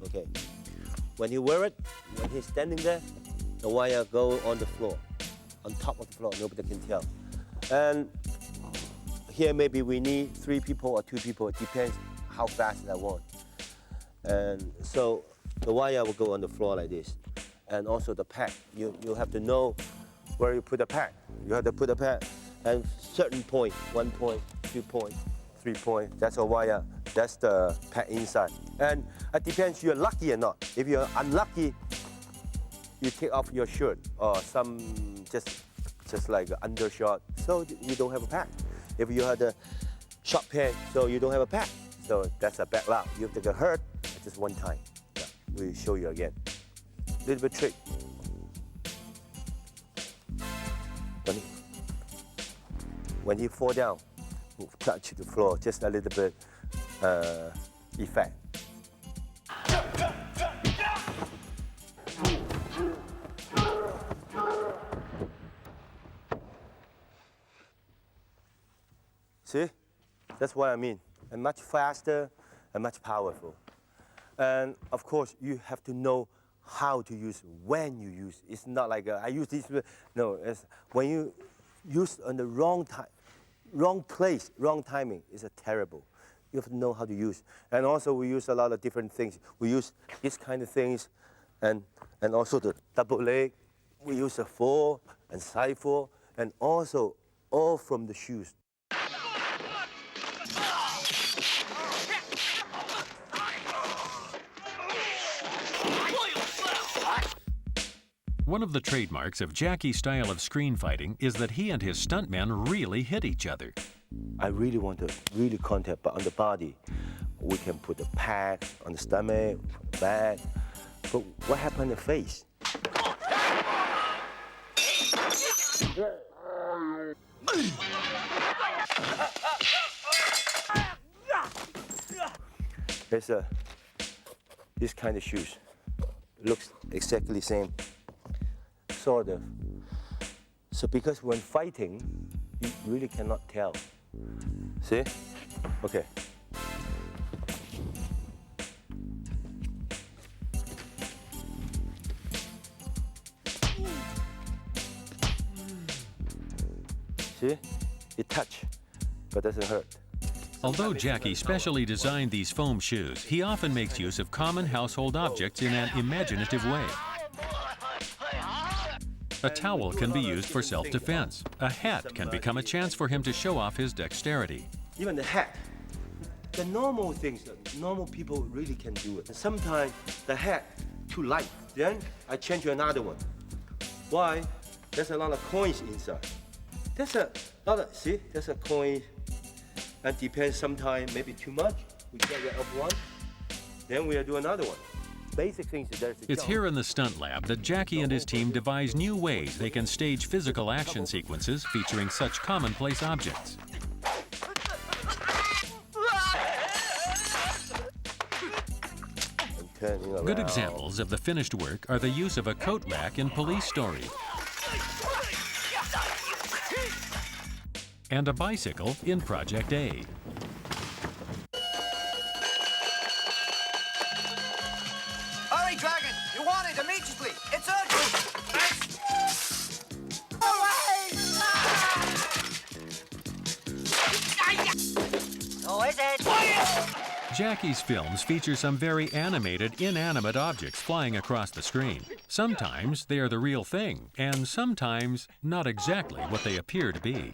[SPEAKER 2] Okay. When he wear it, when he's standing there, the wire go on the floor, on top of the floor, nobody can tell. And here maybe we need 3 people or 2 people, it depends how fast I want. And so the wire will go on the floor like this. And also the pad, you have to know where you put the pad. You have to put the pad and certain point, 1 point, 2 point, 3 point, that's a wire, that's the pad inside. And it depends you're lucky or not. If you're unlucky, you take off your shirt or some just like an undershirt, so you don't have a pad. If you had a short pants, so you don't have a pad. So that's a bad luck. You have to get hurt just one time. Yeah, we'll show you again. Little bit trick. When he fall down, touch the floor, just a little bit effect. See? That's what I mean. And much faster and much powerful. And of course, you have to know how to use, when you use. It's not like I use this. No, it's when you use on the wrong time, wrong place, wrong timing. It's terrible. You have to know how to use. And also, we use a lot of different things. We use this kind of things, and also the double leg. We use a 4 and side 4, and also all from the shoes.
[SPEAKER 1] One of the trademarks of Jackie's style of screen fighting is that he and his stuntmen really hit each other.
[SPEAKER 2] I really want to contact, but on the body, we can put a pad on the stomach, back. But what happened in the face? There's this kind of shoes. Looks exactly the same. Sort of. So because when fighting, you really cannot tell. See? Okay. See? It touch, but doesn't hurt.
[SPEAKER 1] Although Jackie specially designed these foam shoes, he often makes use of common household objects in an imaginative way. A towel can be used for self-defense. A hat can become a chance for him to show off his dexterity.
[SPEAKER 2] Even the hat, the normal things that normal people really can do it. Sometimes the hat too light, then I change to another one. Why? There's a lot of coins inside. There's a lot of, see, there's a coin. And depends, sometimes maybe too much. We get rid of one, then we'll do another one. Basic things is there's a
[SPEAKER 1] It's
[SPEAKER 2] jump.
[SPEAKER 1] here in the stunt lab that Jackie and his team devise new ways they can stage physical action sequences featuring such commonplace objects.
[SPEAKER 2] And turning around.
[SPEAKER 1] Good examples of the finished work are the use of a coat rack in Police Story and a bicycle in Project A.
[SPEAKER 4] Hurry, Dragon! You want it immediately! It's urgent! Oh, is it?
[SPEAKER 1] Jackie's films feature some very animated, inanimate objects flying across the screen. Sometimes they are the real thing, and sometimes not exactly what they appear to be.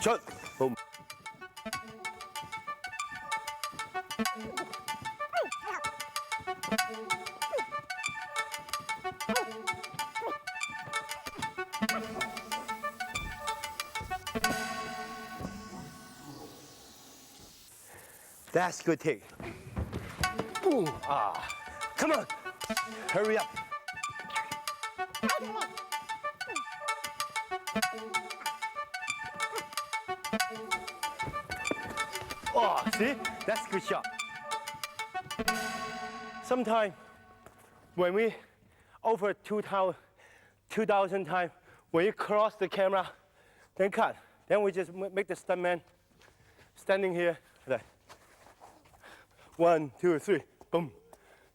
[SPEAKER 2] Shut. Boom. That's good take. Boom. Ah. Come on. Hurry up. Oh, see? That's a good shot. Sometimes when we over 2,000 times, when you cross the camera, then cut. Then we just make the stuntman standing here like 1, 2, 3, boom.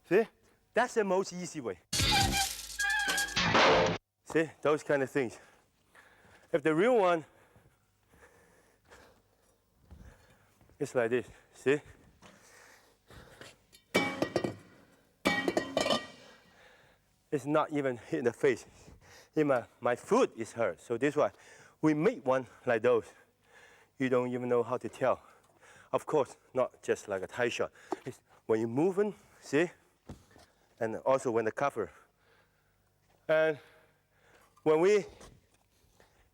[SPEAKER 2] See? That's the most easy way. See? Those kind of things. If the real one is like this, see? It's not even hitting the face. My foot is hurt, so this why we make one like those. You don't even know how to tell. Of course, not just like a tie shot. It's when you're moving, see? And also when the cover. And when we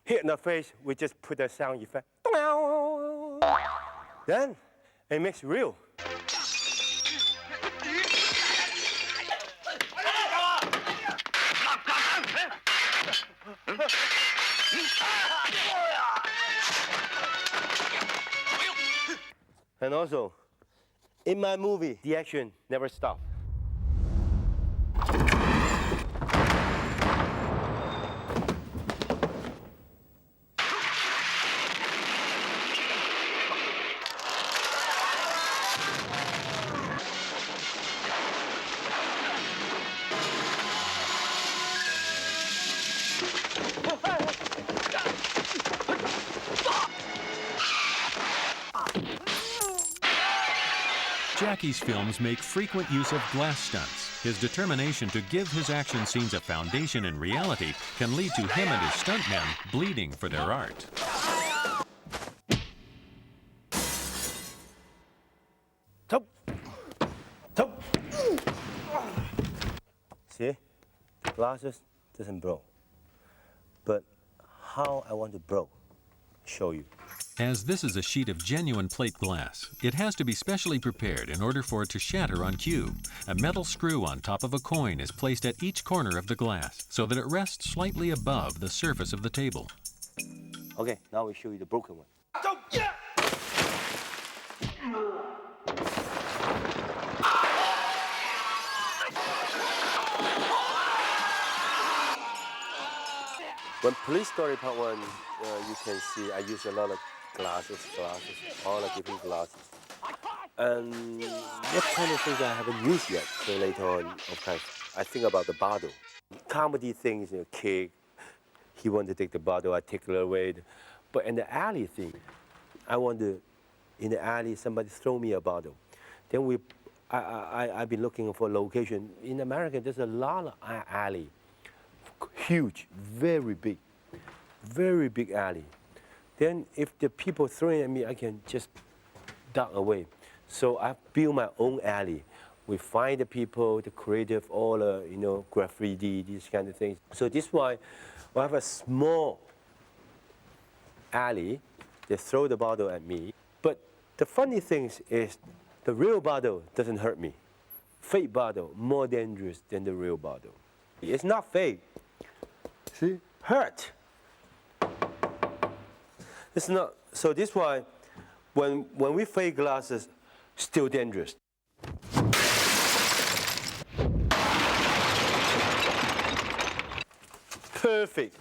[SPEAKER 2] hit in the face, we just put that sound effect. Then it makes real. And also, in my movie, the action never stops.
[SPEAKER 1] Jackie's films make frequent use of glass stunts. His determination to give his action scenes a foundation in reality can lead to him and his stuntmen bleeding for their art.
[SPEAKER 2] Top. Top. See? The glasses doesn't blow. But how I want to blow, show you.
[SPEAKER 1] As this is a sheet of genuine plate glass, it has to be specially prepared in order for it to shatter on cue. A metal screw on top of a coin is placed at each corner of the glass so that it rests slightly above the surface of the table.
[SPEAKER 2] Okay, now we show you the broken one. When Police Story Part 1, you can see I use a lot of glasses, all the different glasses. And what kind of things I haven't used yet, so later on, of course, I think about the bottle. Comedy things, kid, he wanted to take the bottle, I take it away. But in the alley thing, I want to, in the alley, somebody throw me a bottle. Then I've been looking for a location. In America, there's a lot of alley, huge, very big alley. Then if the people throwing at me, I can just duck away. So I build my own alley. We find the people, the creative, all the, graffiti, these kind of things. So this is why I have a small alley. They throw the bottle at me. But the funny thing is the real bottle doesn't hurt me. Fake bottle more dangerous than the real bottle. It's not fake. See? Hurt. It's not. So this is why when we fake glasses, still dangerous. Perfect.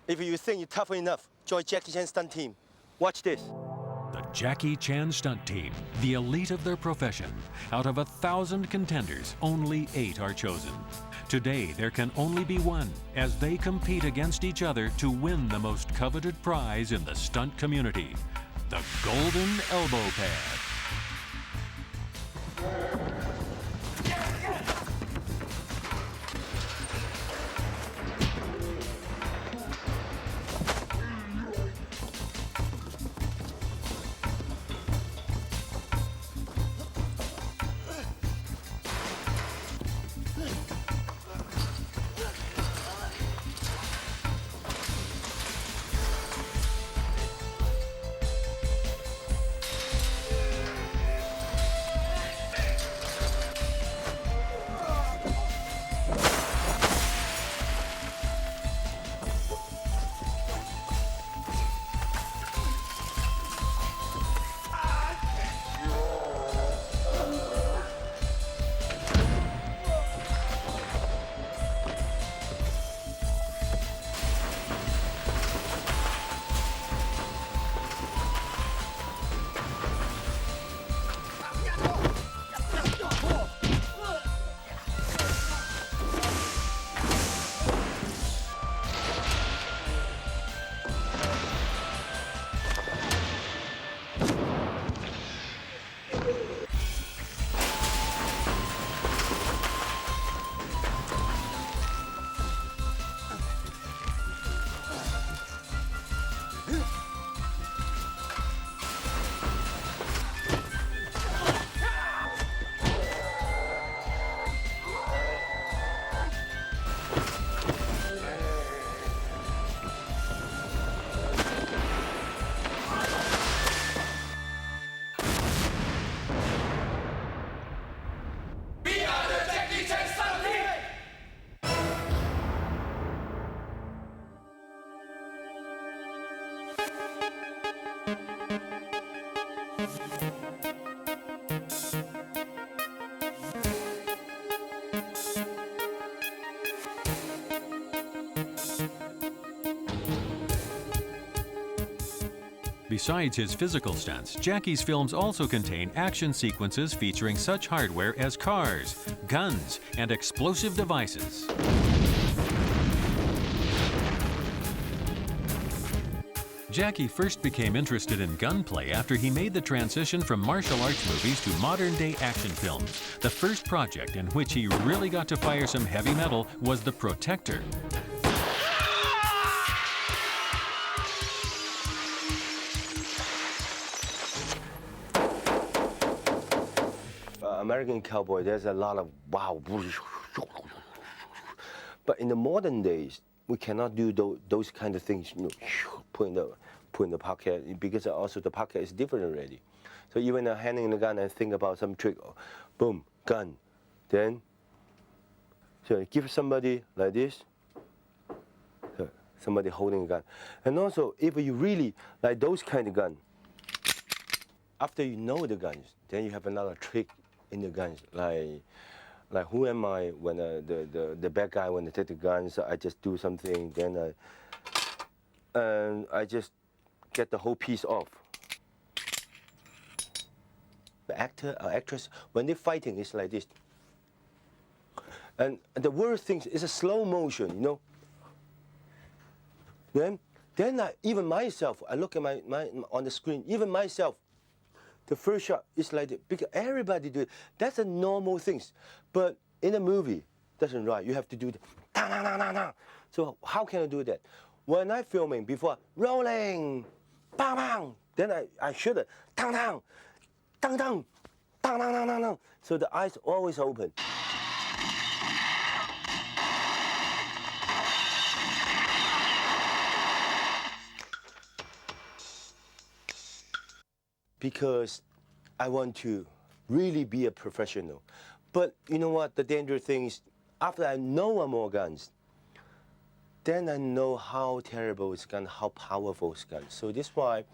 [SPEAKER 2] If you think you're tough enough, join Jackie Chan's stunt team. Watch this.
[SPEAKER 1] The Jackie Chan stunt team, the elite of their profession. Out of 1,000 contenders, only 8 are chosen. Today, there can only be one as they compete against each other to win the most coveted prize in the stunt community, the Golden Elbow Pad. Besides his physical stunts, Jackie's films also contain action sequences featuring such hardware as cars, guns, and explosive devices. Jackie first became interested in gunplay after he made the transition from martial arts movies to modern-day action films. The first project in which he really got to fire some heavy metal was The Protector.
[SPEAKER 2] American cowboy, there's a lot of wow. But in the modern days, we cannot do those kind of things, you know, put in the pocket, because also the pocket is different already. So even handing the gun and think about some trick, boom, gun. Then, so give somebody like this, so somebody holding a gun. And also, if you really like those kind of gun, after you know the guns, then you have another trick in the guns, like who am I when the bad guy, when they take the guns, I just do something, then I just get the whole piece off. The actor or actress, when they're fighting, it's like this. And the worst thing is a slow motion, you know. Then even myself, I look at my on the screen, even myself, the first shot is like that, because everybody do it. That's a normal thing. But in a movie, doesn't right. You have to do the So how can I do that? When I'm filming, before rolling, bang bang, then I shoot it, tang tang, tang tang, tang tang tang tang. So the eyes always open. Because I want to really be a professional. But you know what? The dangerous thing is, after I know more guns, then I know how terrible it's gun, how powerful it's gun. So this is why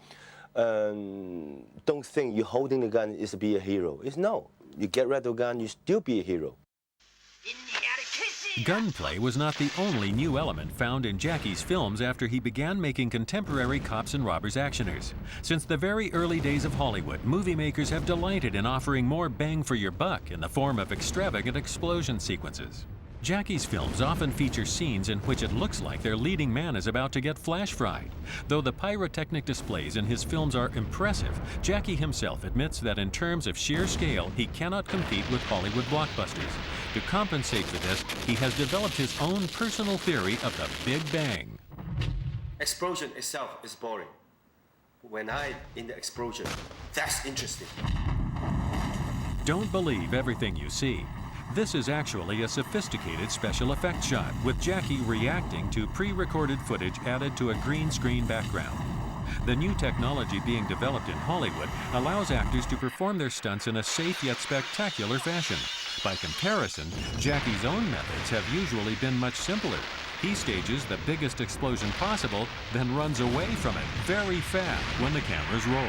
[SPEAKER 2] don't think you holding the gun is to be a hero. It's no. You get rid of the gun, you still be a hero.
[SPEAKER 1] Gunplay was not the only new element found in Jackie's films after he began making contemporary cops and robbers actioners. Since the very early days of Hollywood, movie makers have delighted in offering more bang for your buck in the form of extravagant explosion sequences. Jackie's films often feature scenes in which it looks like their leading man is about to get flash fried. Though the pyrotechnic displays in his films are impressive, Jackie himself admits that in terms of sheer scale, he cannot compete with Hollywood blockbusters. To compensate for this, he has developed his own personal theory of the Big Bang.
[SPEAKER 2] Explosion itself is boring. When I in the explosion, that's interesting.
[SPEAKER 1] Don't believe everything you see. This is actually a sophisticated special effects shot, with Jackie reacting to pre-recorded footage added to a green screen background. The new technology being developed in Hollywood allows actors to perform their stunts in a safe yet spectacular fashion. By comparison, Jackie's own methods have usually been much simpler. He stages the biggest explosion possible, then runs away from it very fast when the cameras roll.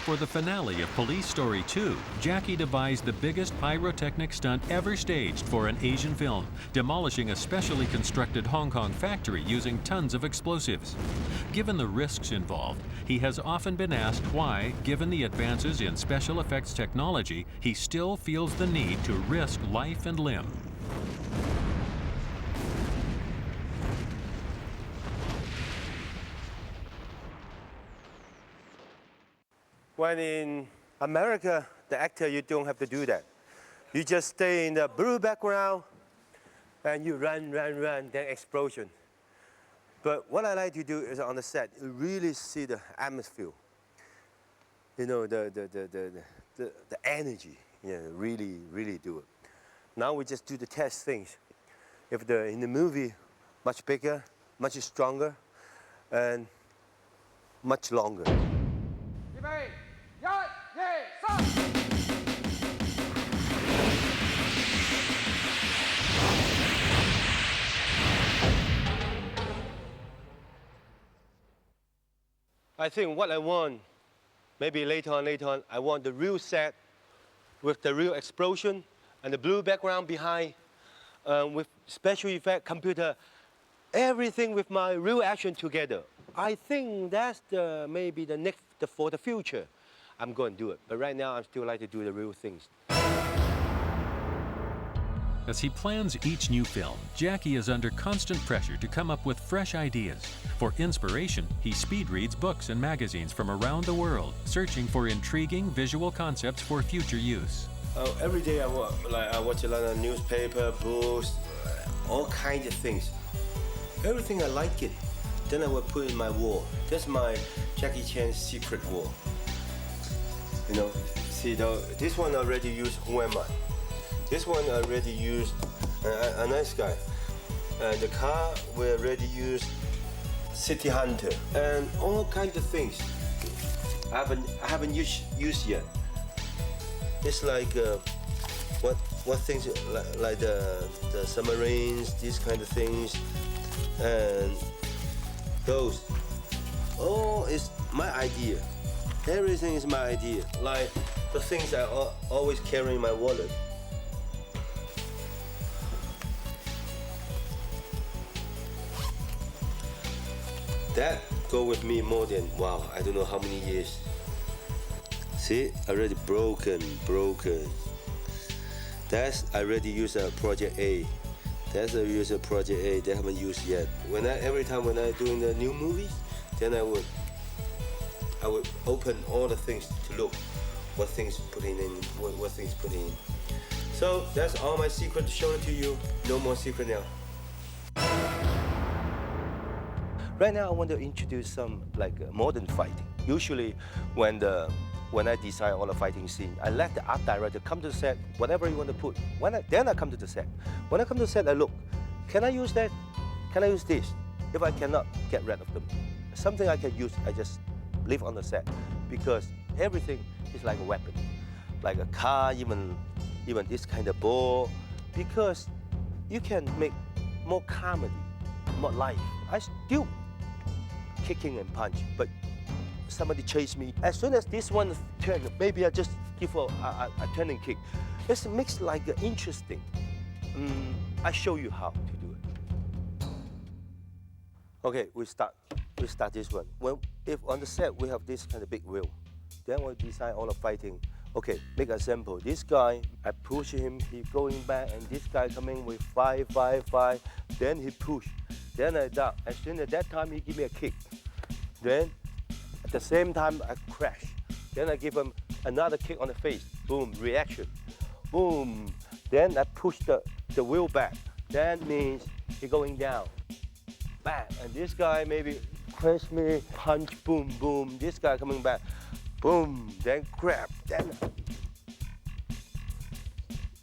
[SPEAKER 1] For the finale of Police Story 2, Jackie devised the biggest pyrotechnic stunt ever staged for an Asian film, demolishing a specially constructed Hong Kong factory using tons of explosives. Given the risks involved, he has often been asked why, given the advances in special effects technology, he still feels the need to risk life and limb.
[SPEAKER 2] When in America, the actor, you don't have to do that. You just stay in the blue background and you run, then explosion. But what I like to do is on the set, you really see the atmosphere. You know, the energy, yeah, really do it. Now we just do the test things. If in the movie, much bigger, much stronger, and much longer. I think what I want maybe later on, I want the real set with the real explosion and the blue background behind, with special effect, computer, everything with my real action together. I think that's maybe the next for the future. I'm going to do it, but right now I still like to do the real things.
[SPEAKER 1] As he plans each new film, Jackie is under constant pressure to come up with fresh ideas. For inspiration, he speed reads books and magazines from around the world, searching for intriguing visual concepts for future use.
[SPEAKER 2] Every day I watch a lot of newspaper, books, all kinds of things. Everything I like it. Then I will put in my wall. That's my Jackie Chan's secret wall. You know, see though, this one already used Who Am I? This one already used a nice guy. The car we already used City Hunter and all kinds of things. I haven't used yet. It's like what things like the submarines, these kind of things, and those. Oh, it's my idea. Everything is my idea. Like the things I always carry in my wallet. That go with me more than, wow, I don't know how many years. See, already broken. That's I already use a Project A. That's I use a Project A. They haven't used yet. Every time when I doing the new movies, then I would open all the things to look what things putting in, what things putting in. So that's all my secret to show it to you. No more secret now. Right now, I want to introduce some modern fighting. Usually, when I design all the fighting scene, I let the art director come to the set, whatever you want to put. Then I come to the set. When I come to the set, I look, can I use that? Can I use this? If I cannot, get rid of them. Something I can use, I just leave on the set, because everything is like a weapon, like a car, even this kind of ball, because you can make more comedy, more life. I still kicking and punch, but somebody chase me. As soon as this one turn, maybe I just give a turn and kick. It makes like interesting. I show you how to do it. Okay, we start this one. If on the set we have this kind of big wheel, then we design all the fighting. Okay, make a sample. This guy, I push him, he going back, and this guy coming with 5, 5, 5. Then he push. Then I duck. As soon as that time, he give me a kick. Then, at the same time, I crash. Then I give him another kick on the face. Boom, reaction. Boom. Then I push the wheel back. That means he going down. Bang. And this guy maybe crash me, punch, boom, boom. This guy coming back. Boom. Then grab. Then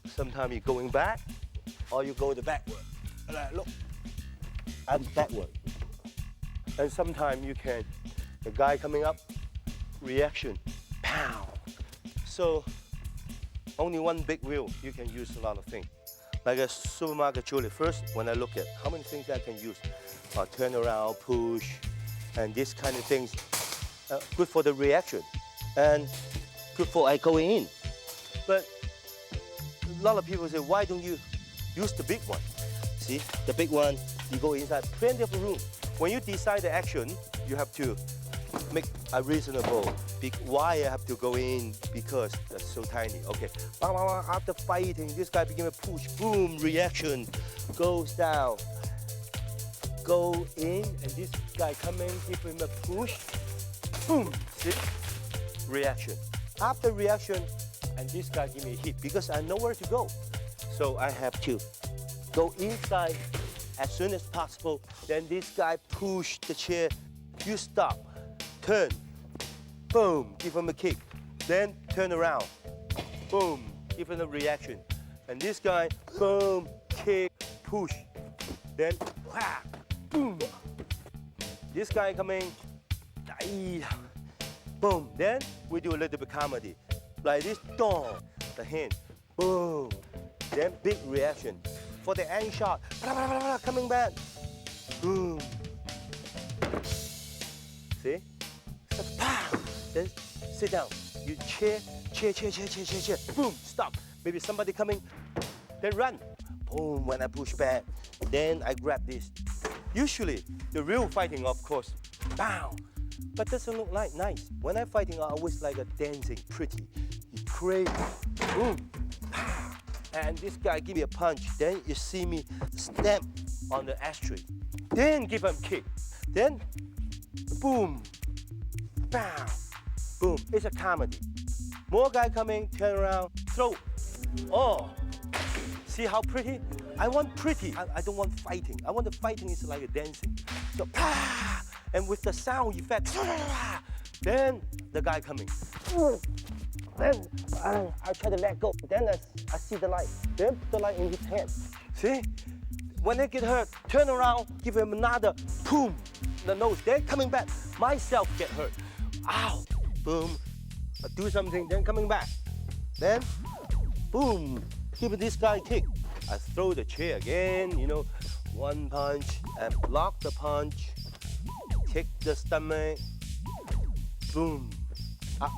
[SPEAKER 2] sometimes you're going back, or you go the backward. Look. I'm backward. And sometimes you can, the guy coming up, reaction, pow. So only one big wheel, you can use a lot of things. Like a supermarket trolley. First, when I look at how many things I can use, turn around, push, and this kind of things, good for the reaction, and good for I going in. But a lot of people say, why don't you use the big one? See, the big one, you go inside, plenty of room. When you decide the action, you have to make a reasonable. Why I have to go in? Because that's so tiny. Okay, after fighting, this guy begin to push, boom, reaction, goes down. Go in, and this guy coming, give him a push, boom, see? Reaction. After reaction, and this guy give me a hit, because I know where to go. So I have to go inside as soon as possible. Then this guy push the chair. You stop, turn, boom, give him a kick. Then turn around, boom, give him a reaction. And this guy, boom, kick, push. Then, whack, boom. This guy coming, boom. Then we do a little bit comedy. Like this, dong, the hand, boom. Then big reaction. For the end shot, coming back, boom. See? Then sit down. You cheer. Boom, stop. Maybe somebody coming, then run. Boom, when I push back, then I grab this. Usually, the real fighting, of course, bow. But doesn't look like nice. When I'm fighting, I always like a dancing, pretty. You crazy. Boom. Pow. And this guy give me a punch. Then you see me stamp on the ashtray. Then give him kick. Then, boom. Pow. Boom. It's a comedy. More guy coming, turn around, throw. Oh. See how pretty? I want pretty. I don't want fighting. I want the fighting is like a dancing. So, pah! And with the sound effect, then the guy coming. Then I try to let go. Then I see the light. Then put the light in his hand. See? When they get hurt, turn around, give him another boom, the nose. Then coming back, myself get hurt. Ow! Boom. I do something, then coming back. Then, boom. Give this guy a kick. I throw the chair again, you know, one punch and block the punch. Kick the stomach. Boom.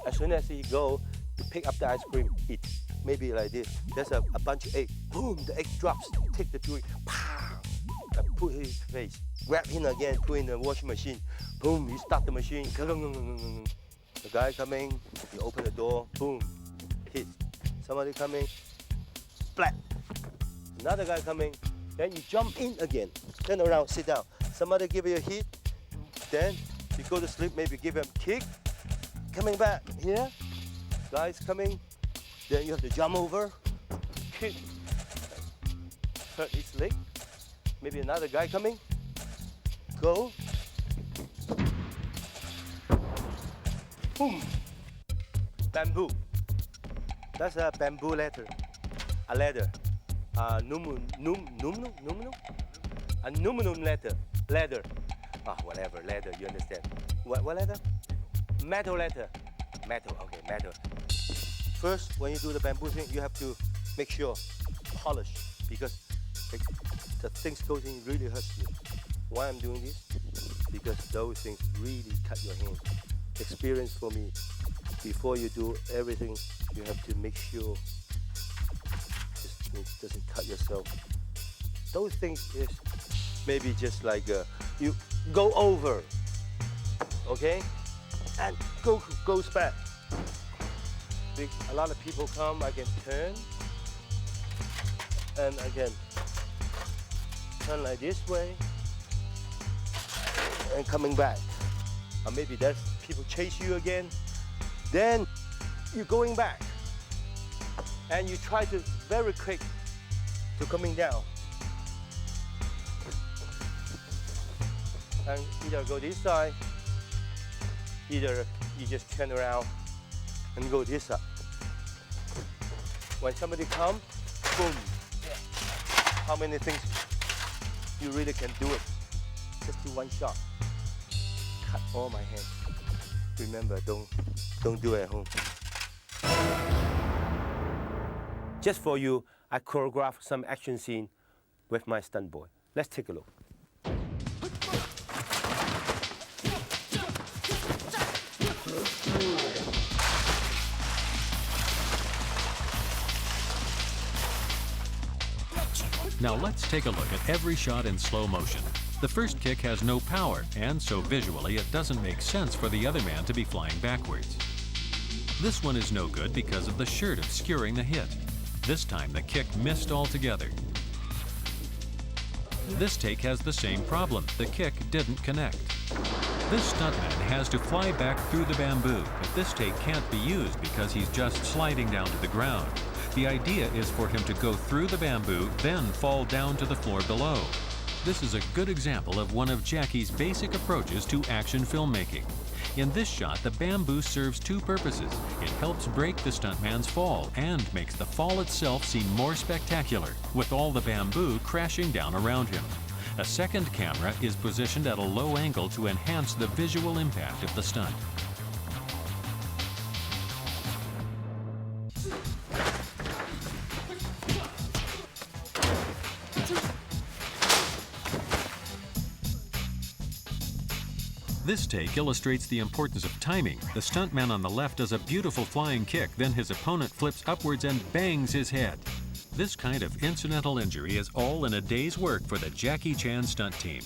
[SPEAKER 2] As soon as he go, you pick up the ice cream, eat. Maybe like this. There's a bunch of egg. Boom, the egg drops. Take the drink. Pow. I put his face. Grab him again, put in the washing machine. Boom, you start the machine. The guy coming, you open the door. Boom, hit. Somebody coming. Splat. Another guy coming, then you jump in again. Turn around, sit down. Somebody give you a hit, then you go to sleep, maybe give him a kick. Coming back here, guys coming, then you have to jump over, kick, hurt his leg. Maybe another guy coming, go, boom, bamboo. That's a bamboo ladder, a ladder. Aluminum ladder. Whatever, ladder, you understand. What ladder? Metal ladder. Metal, okay, metal. First, when you do the bamboo thing, you have to make sure, polish, because the things goes in really hurts you. Why I'm doing this? Because those things really cut your hand. Experience for me, before you do everything, you have to make sure it doesn't cut yourself. Those things is maybe just like you go over, okay, and goes back. A lot of people come, I can turn, and I can turn like this way, and coming back. Or maybe that's people chase you again, then you're going back. And you try to very quick to coming down. And either go this side, either you just turn around and go this side. When somebody come, boom. How many things you really can do it? Just do one shot. Cut all my hands. Remember, don't do it at home. Just for you, I choreographed some action scene with my stunt boy. Let's take a look.
[SPEAKER 1] Now let's take a look at every shot in slow motion. The first kick has no power, and so visually it doesn't make sense for the other man to be flying backwards. This one is no good because of the shirt obscuring the hit. This time the kick missed altogether. This take has the same problem. The kick didn't connect. This stuntman has to fly back through the bamboo, but this take can't be used because he's just sliding down to the ground. The idea is for him to go through the bamboo, then fall down to the floor below. This is a good example of one of Jackie's basic approaches to action filmmaking. In this shot, the bamboo serves two purposes. It helps break the stuntman's fall and makes the fall itself seem more spectacular, with all the bamboo crashing down around him. A second camera is positioned at a low angle to enhance the visual impact of the stunt. This take illustrates the importance of timing. The stuntman on the left does a beautiful flying kick, then his opponent flips upwards and bangs his head. This kind of incidental injury is all in a day's work for the Jackie Chan stunt team.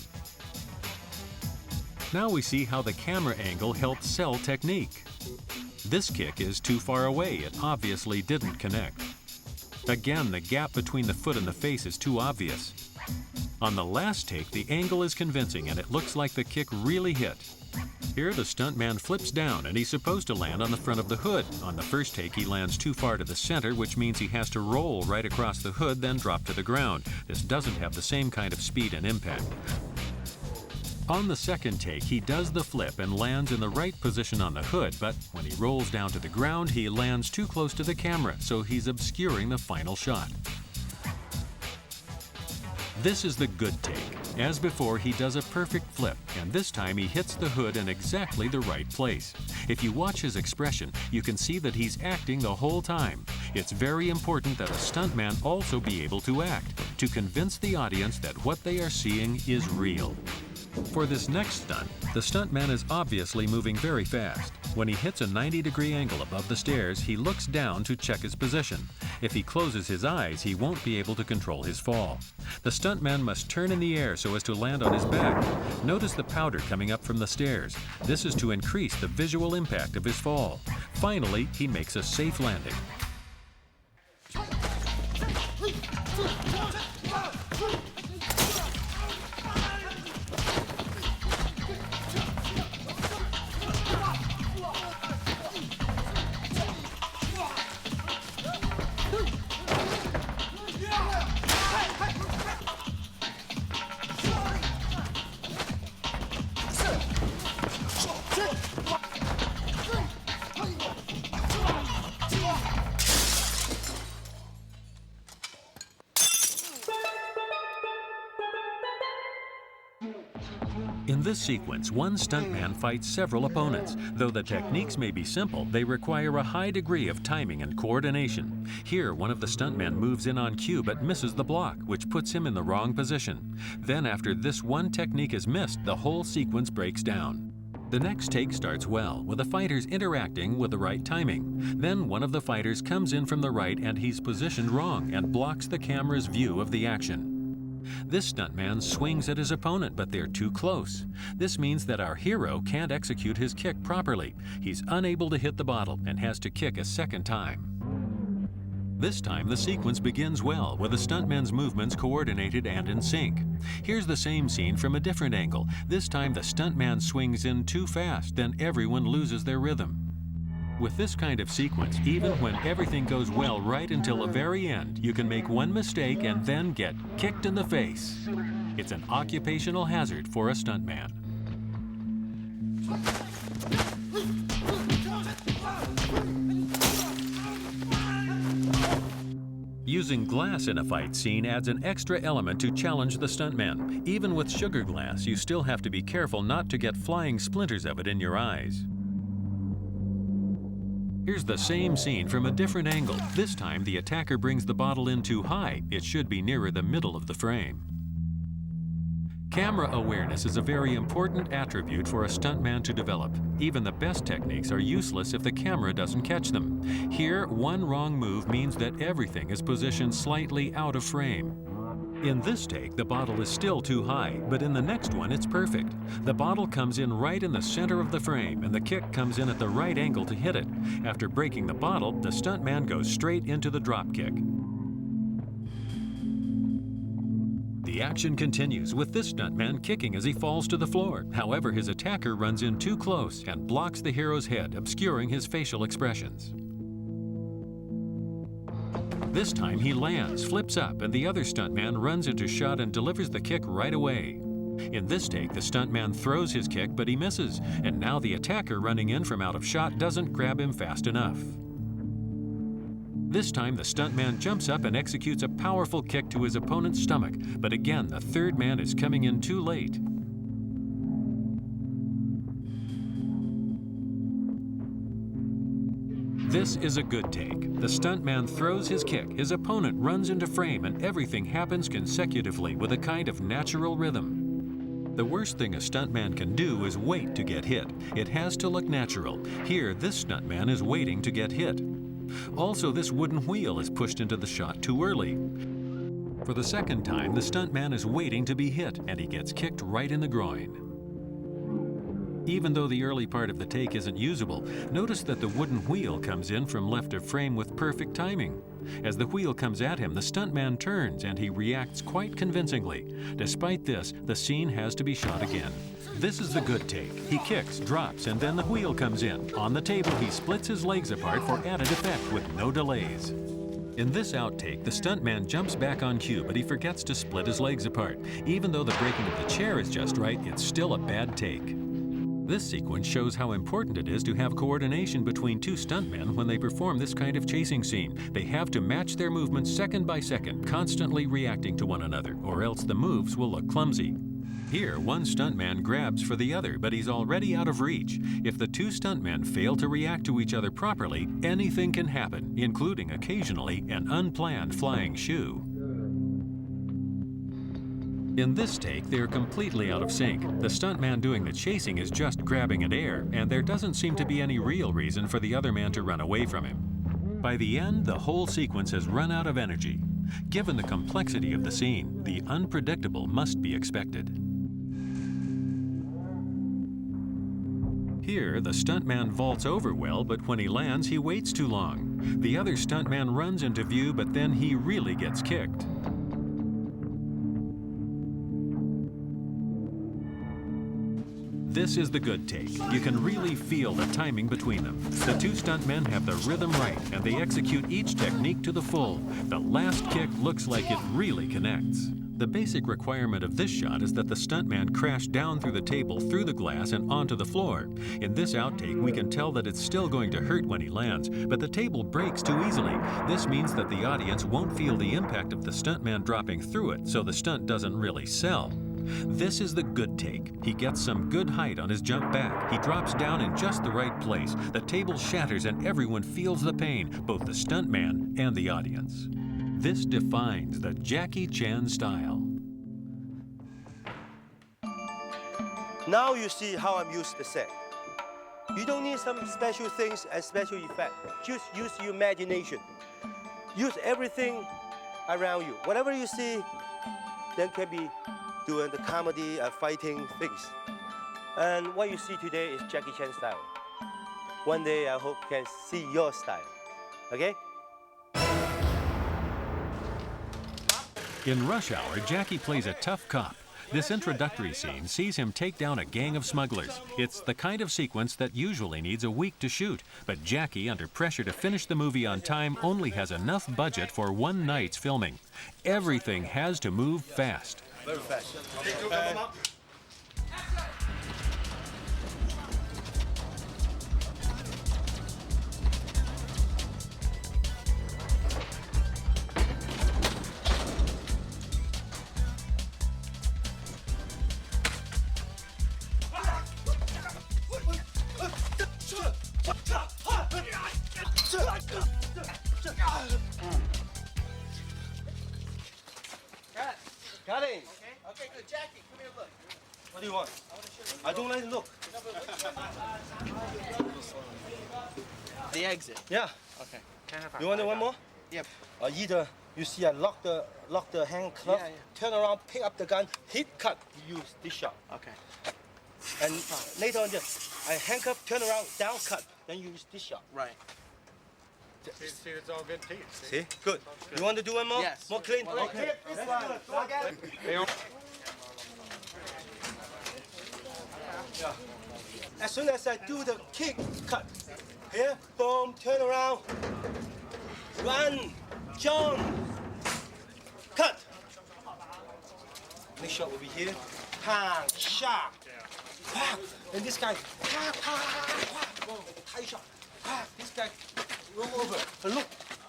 [SPEAKER 1] Now we see how the camera angle helps sell technique. This kick is too far away. It obviously didn't connect. Again, the gap between the foot and the face is too obvious. On the last take, the angle is convincing and it looks like the kick really hit. Here, the stuntman flips down and he's supposed to land on the front of the hood. On the first take, he lands too far to the center, which means he has to roll right across the hood, then drop to the ground. This doesn't have the same kind of speed and impact. On the second take, he does the flip and lands in the right position on the hood, but when he rolls down to the ground, he lands too close to the camera, so he's obscuring the final shot. This is the good take. As before, he does a perfect flip, and this time he hits the hood in exactly the right place. If you watch his expression, you can see that he's acting the whole time. It's very important that a stuntman also be able to act, to convince the audience that what they are seeing is real. For this next stunt, the stuntman is obviously moving very fast. When he hits a 90-degree angle above the stairs, he looks down to check his position. If he closes his eyes, he won't be able to control his fall. The stuntman must turn in the air so as to land on his back. Notice the powder coming up from the stairs. This is to increase the visual impact of his fall. Finally, he makes a safe landing. In this sequence, one stuntman fights several opponents. Though the techniques may be simple, they require a high degree of timing and coordination. Here, one of the stuntmen moves in on cue but misses the block, which puts him in the wrong position. Then, after this one technique is missed, the whole sequence breaks down. The next take starts well, with the fighters interacting with the right timing. Then one of the fighters comes in from the right and he's positioned wrong and blocks the camera's view of the action. This stuntman swings at his opponent, but they're too close. This means that our hero can't execute his kick properly. He's unable to hit the bottle and has to kick a second time. This time, the sequence begins well, with the stuntman's movements coordinated and in sync. Here's the same scene from a different angle. This time, the stuntman swings in too fast, then everyone loses their rhythm. With this kind of sequence, even when everything goes well right until the very end, you can make one mistake and then get kicked in the face. It's an occupational hazard for a stuntman. Using glass in a fight scene adds an extra element to challenge the stuntman. Even with sugar glass, you still have to be careful not to get flying splinters of it in your eyes. Here's the same scene from a different angle. This time, the attacker brings the bottle in too high. It should be nearer the middle of the frame. Camera awareness is a very important attribute for a stuntman to develop. Even the best techniques are useless if the camera doesn't catch them. Here, one wrong move means that everything is positioned slightly out of frame. In this take, the bottle is still too high, but in the next one, it's perfect. The bottle comes in right in the center of the frame, and the kick comes in at the right angle to hit it. After breaking the bottle, the stuntman goes straight into the drop kick. The action continues, with this stuntman kicking as he falls to the floor. However, his attacker runs in too close and blocks the hero's head, obscuring his facial expressions. This time he lands, flips up, and the other stuntman runs into shot and delivers the kick right away. In this take, the stuntman throws his kick, but he misses, and now the attacker running in from out of shot doesn't grab him fast enough. This time, the stuntman jumps up and executes a powerful kick to his opponent's stomach, but again, the third man is coming in too late. This is a good take. The stuntman throws his kick, his opponent runs into frame, and everything happens consecutively with a kind of natural rhythm. The worst thing a stuntman can do is wait to get hit. It has to look natural. Here, this stuntman is waiting to get hit. Also, this wooden wheel is pushed into the shot too early. For the second time, the stuntman is waiting to be hit, and he gets kicked right in the groin. Even though the early part of the take isn't usable, notice that the wooden wheel comes in from left of frame with perfect timing. As the wheel comes at him, the stuntman turns and he reacts quite convincingly. Despite this, the scene has to be shot again. This is the good take. He kicks, drops, and then the wheel comes in. On the table, he splits his legs apart for added effect with no delays. In this outtake, the stuntman jumps back on cue, but he forgets to split his legs apart. Even though the breaking of the chair is just right, it's still a bad take. This sequence shows how important it is to have coordination between two stuntmen when they perform this kind of chasing scene. They have to match their movements second by second, constantly reacting to one another, or else the moves will look clumsy. Here, one stuntman grabs for the other, but he's already out of reach. If the two stuntmen fail to react to each other properly, anything can happen, including occasionally an unplanned flying shoe. In this take, they're completely out of sync. The stuntman doing the chasing is just grabbing at air, and there doesn't seem to be any real reason for the other man to run away from him. By the end, the whole sequence has run out of energy. Given the complexity of the scene, the unpredictable must be expected. Here, the stuntman vaults over well, but when he lands, he waits too long. The other stuntman runs into view, but then he really gets kicked. This is the good take. You can really feel the timing between them. The two stuntmen have the rhythm right, and they execute each technique to the full. The last kick looks like it really connects. The basic requirement of this shot is that the stuntman crash down through the table, through the glass, and onto the floor. In this outtake, we can tell that it's still going to hurt when he lands, but the table breaks too easily. This means that the audience won't feel the impact of the stuntman dropping through it, so the stunt doesn't really sell. This is the good take. He gets some good height on his jump back. He drops down in just the right place. The table shatters and everyone feels the pain, both the stuntman and the audience. This defines the Jackie Chan style.
[SPEAKER 2] Now you see how I'm used the set. You don't need some special things and special effect. Just use your imagination. Use everything around you. Whatever you see, then can be doing the comedy and fighting things. And what you see today is Jackie Chan style. One day I hope you can see your style. Okay?
[SPEAKER 1] In Rush Hour, Jackie plays a tough cop. This introductory scene sees him take down a gang of smugglers. It's the kind of sequence that usually needs a week to shoot, but Jackie, under pressure to finish the movie on time, only has enough budget for one night's filming. Everything has to move fast.
[SPEAKER 2] Very fast. Got it.
[SPEAKER 4] Okay, good. Jackie, come here, look.
[SPEAKER 2] What do you want? I don't like to look.
[SPEAKER 4] The exit.
[SPEAKER 2] Yeah.
[SPEAKER 4] Okay.
[SPEAKER 2] You want one more?
[SPEAKER 4] Yep.
[SPEAKER 2] Either you see I lock the handcuff,
[SPEAKER 4] Yeah.
[SPEAKER 2] turn around, pick up the gun, hit, cut. You use this shot.
[SPEAKER 4] Okay.
[SPEAKER 2] And later on, just I handcuff, turn around, down, cut. Then you use this shot.
[SPEAKER 4] Right.
[SPEAKER 3] See, it's all good teeth.
[SPEAKER 2] See? Good. You want to do one more?
[SPEAKER 4] Yes.
[SPEAKER 2] More clean?
[SPEAKER 4] Well,
[SPEAKER 2] Okay. As soon as I do the kick, cut. Here, boom, turn around. Run, jump, cut. Next shot will be here. Pang, shot. Pang. And this guy, pang, pang, pang. Boom, high shot. Pang. This guy, roll over. And look,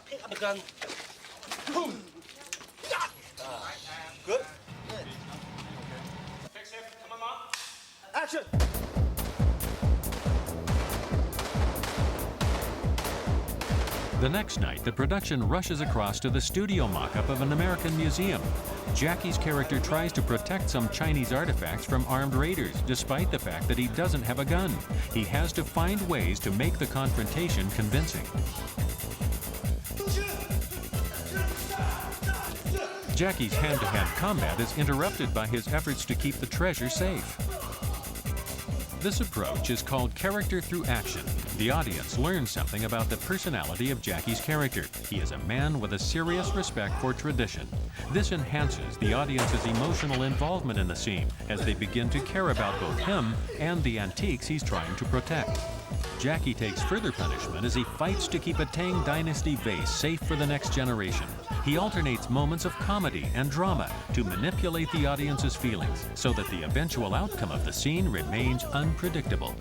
[SPEAKER 2] pick up the gun. Boom. Good? Good.
[SPEAKER 3] Fix it. Come on, Mom.
[SPEAKER 2] Action.
[SPEAKER 1] The next night, the production rushes across to the studio mock-up of an American museum. Jackie's character tries to protect some Chinese artifacts from armed raiders, despite the fact that he doesn't have a gun. He has to find ways to make the confrontation convincing. Jackie's hand-to-hand combat is interrupted by his efforts to keep the treasure safe. This approach is called character through action. The audience learns something about the personality of Jackie's character. He is a man with a serious respect for tradition. This enhances the audience's emotional involvement in the scene as they begin to care about both him and the antiques he's trying to protect. Jackie takes further punishment as he fights to keep a Tang Dynasty vase safe for the next generation. He alternates moments of comedy and drama to manipulate the audience's feelings so that the eventual outcome of the scene remains unpredictable.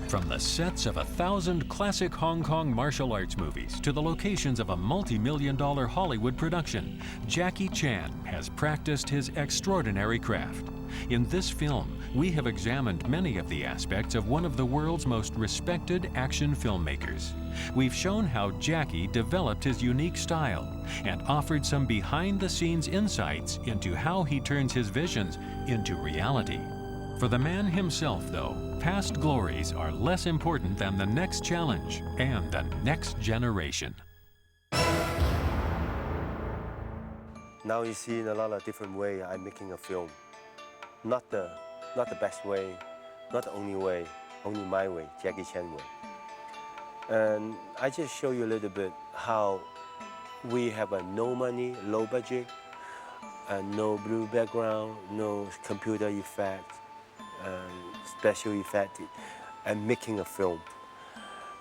[SPEAKER 1] From the sets of 1,000 classic Hong Kong martial arts movies to the locations of a multi-million-dollar Hollywood production, Jackie Chan has practiced his extraordinary craft. In this film, we have examined many of the aspects of one of the world's most respected action filmmakers. We've shown how Jackie developed his unique style and offered some behind-the-scenes insights into how he turns his visions into reality. For the man himself, though, past glories are less important than the next challenge and the next generation.
[SPEAKER 2] Now you see in a lot of different ways I'm making a film. Not the best way, not the only way, only my way, Jackie Chan way. And I just show you a little bit how we have a no money, low budget, and no blue background, no computer effect, special effect, and making a film.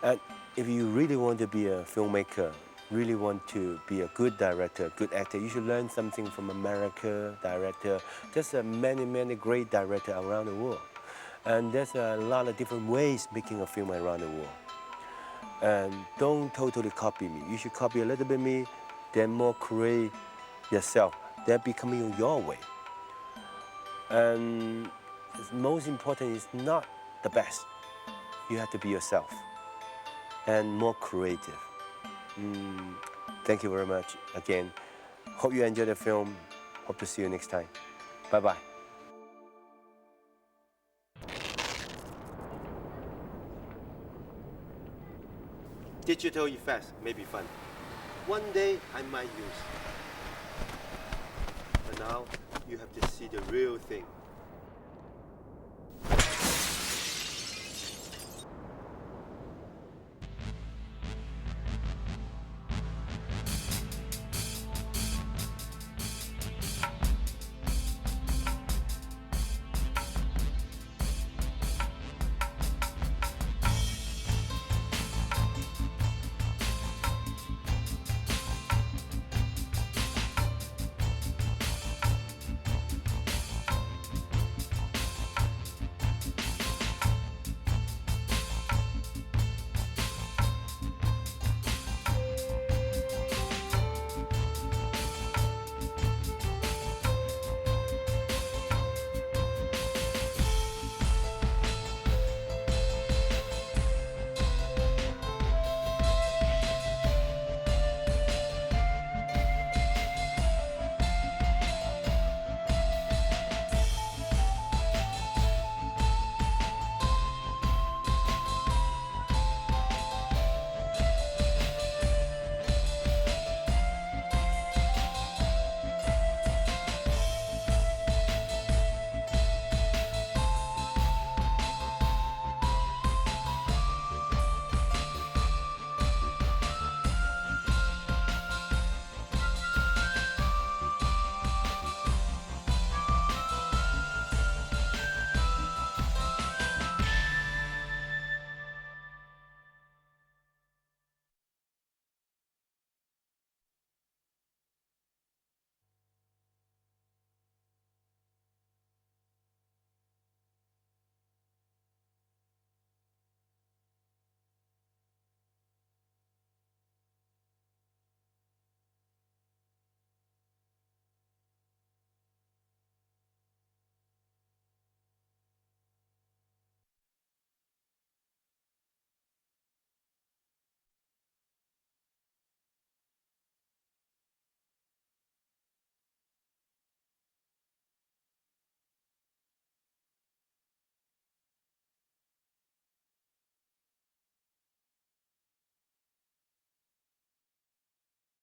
[SPEAKER 2] And if you really want to be a filmmaker, really want to be a good director, good actor, you should learn something from America director. There's many great directors around the world. And there's a lot of different ways making a film around the world. And don't totally copy me. You should copy a little bit me, then more create yourself. Then becoming your way. And most important is not the best. You have to be yourself and more creative. Thank you very much again. Hope you enjoyed the film. Hope to see you next time. Bye-bye. Digital effects may be fun. One day I might use. But now you have to see the real thing.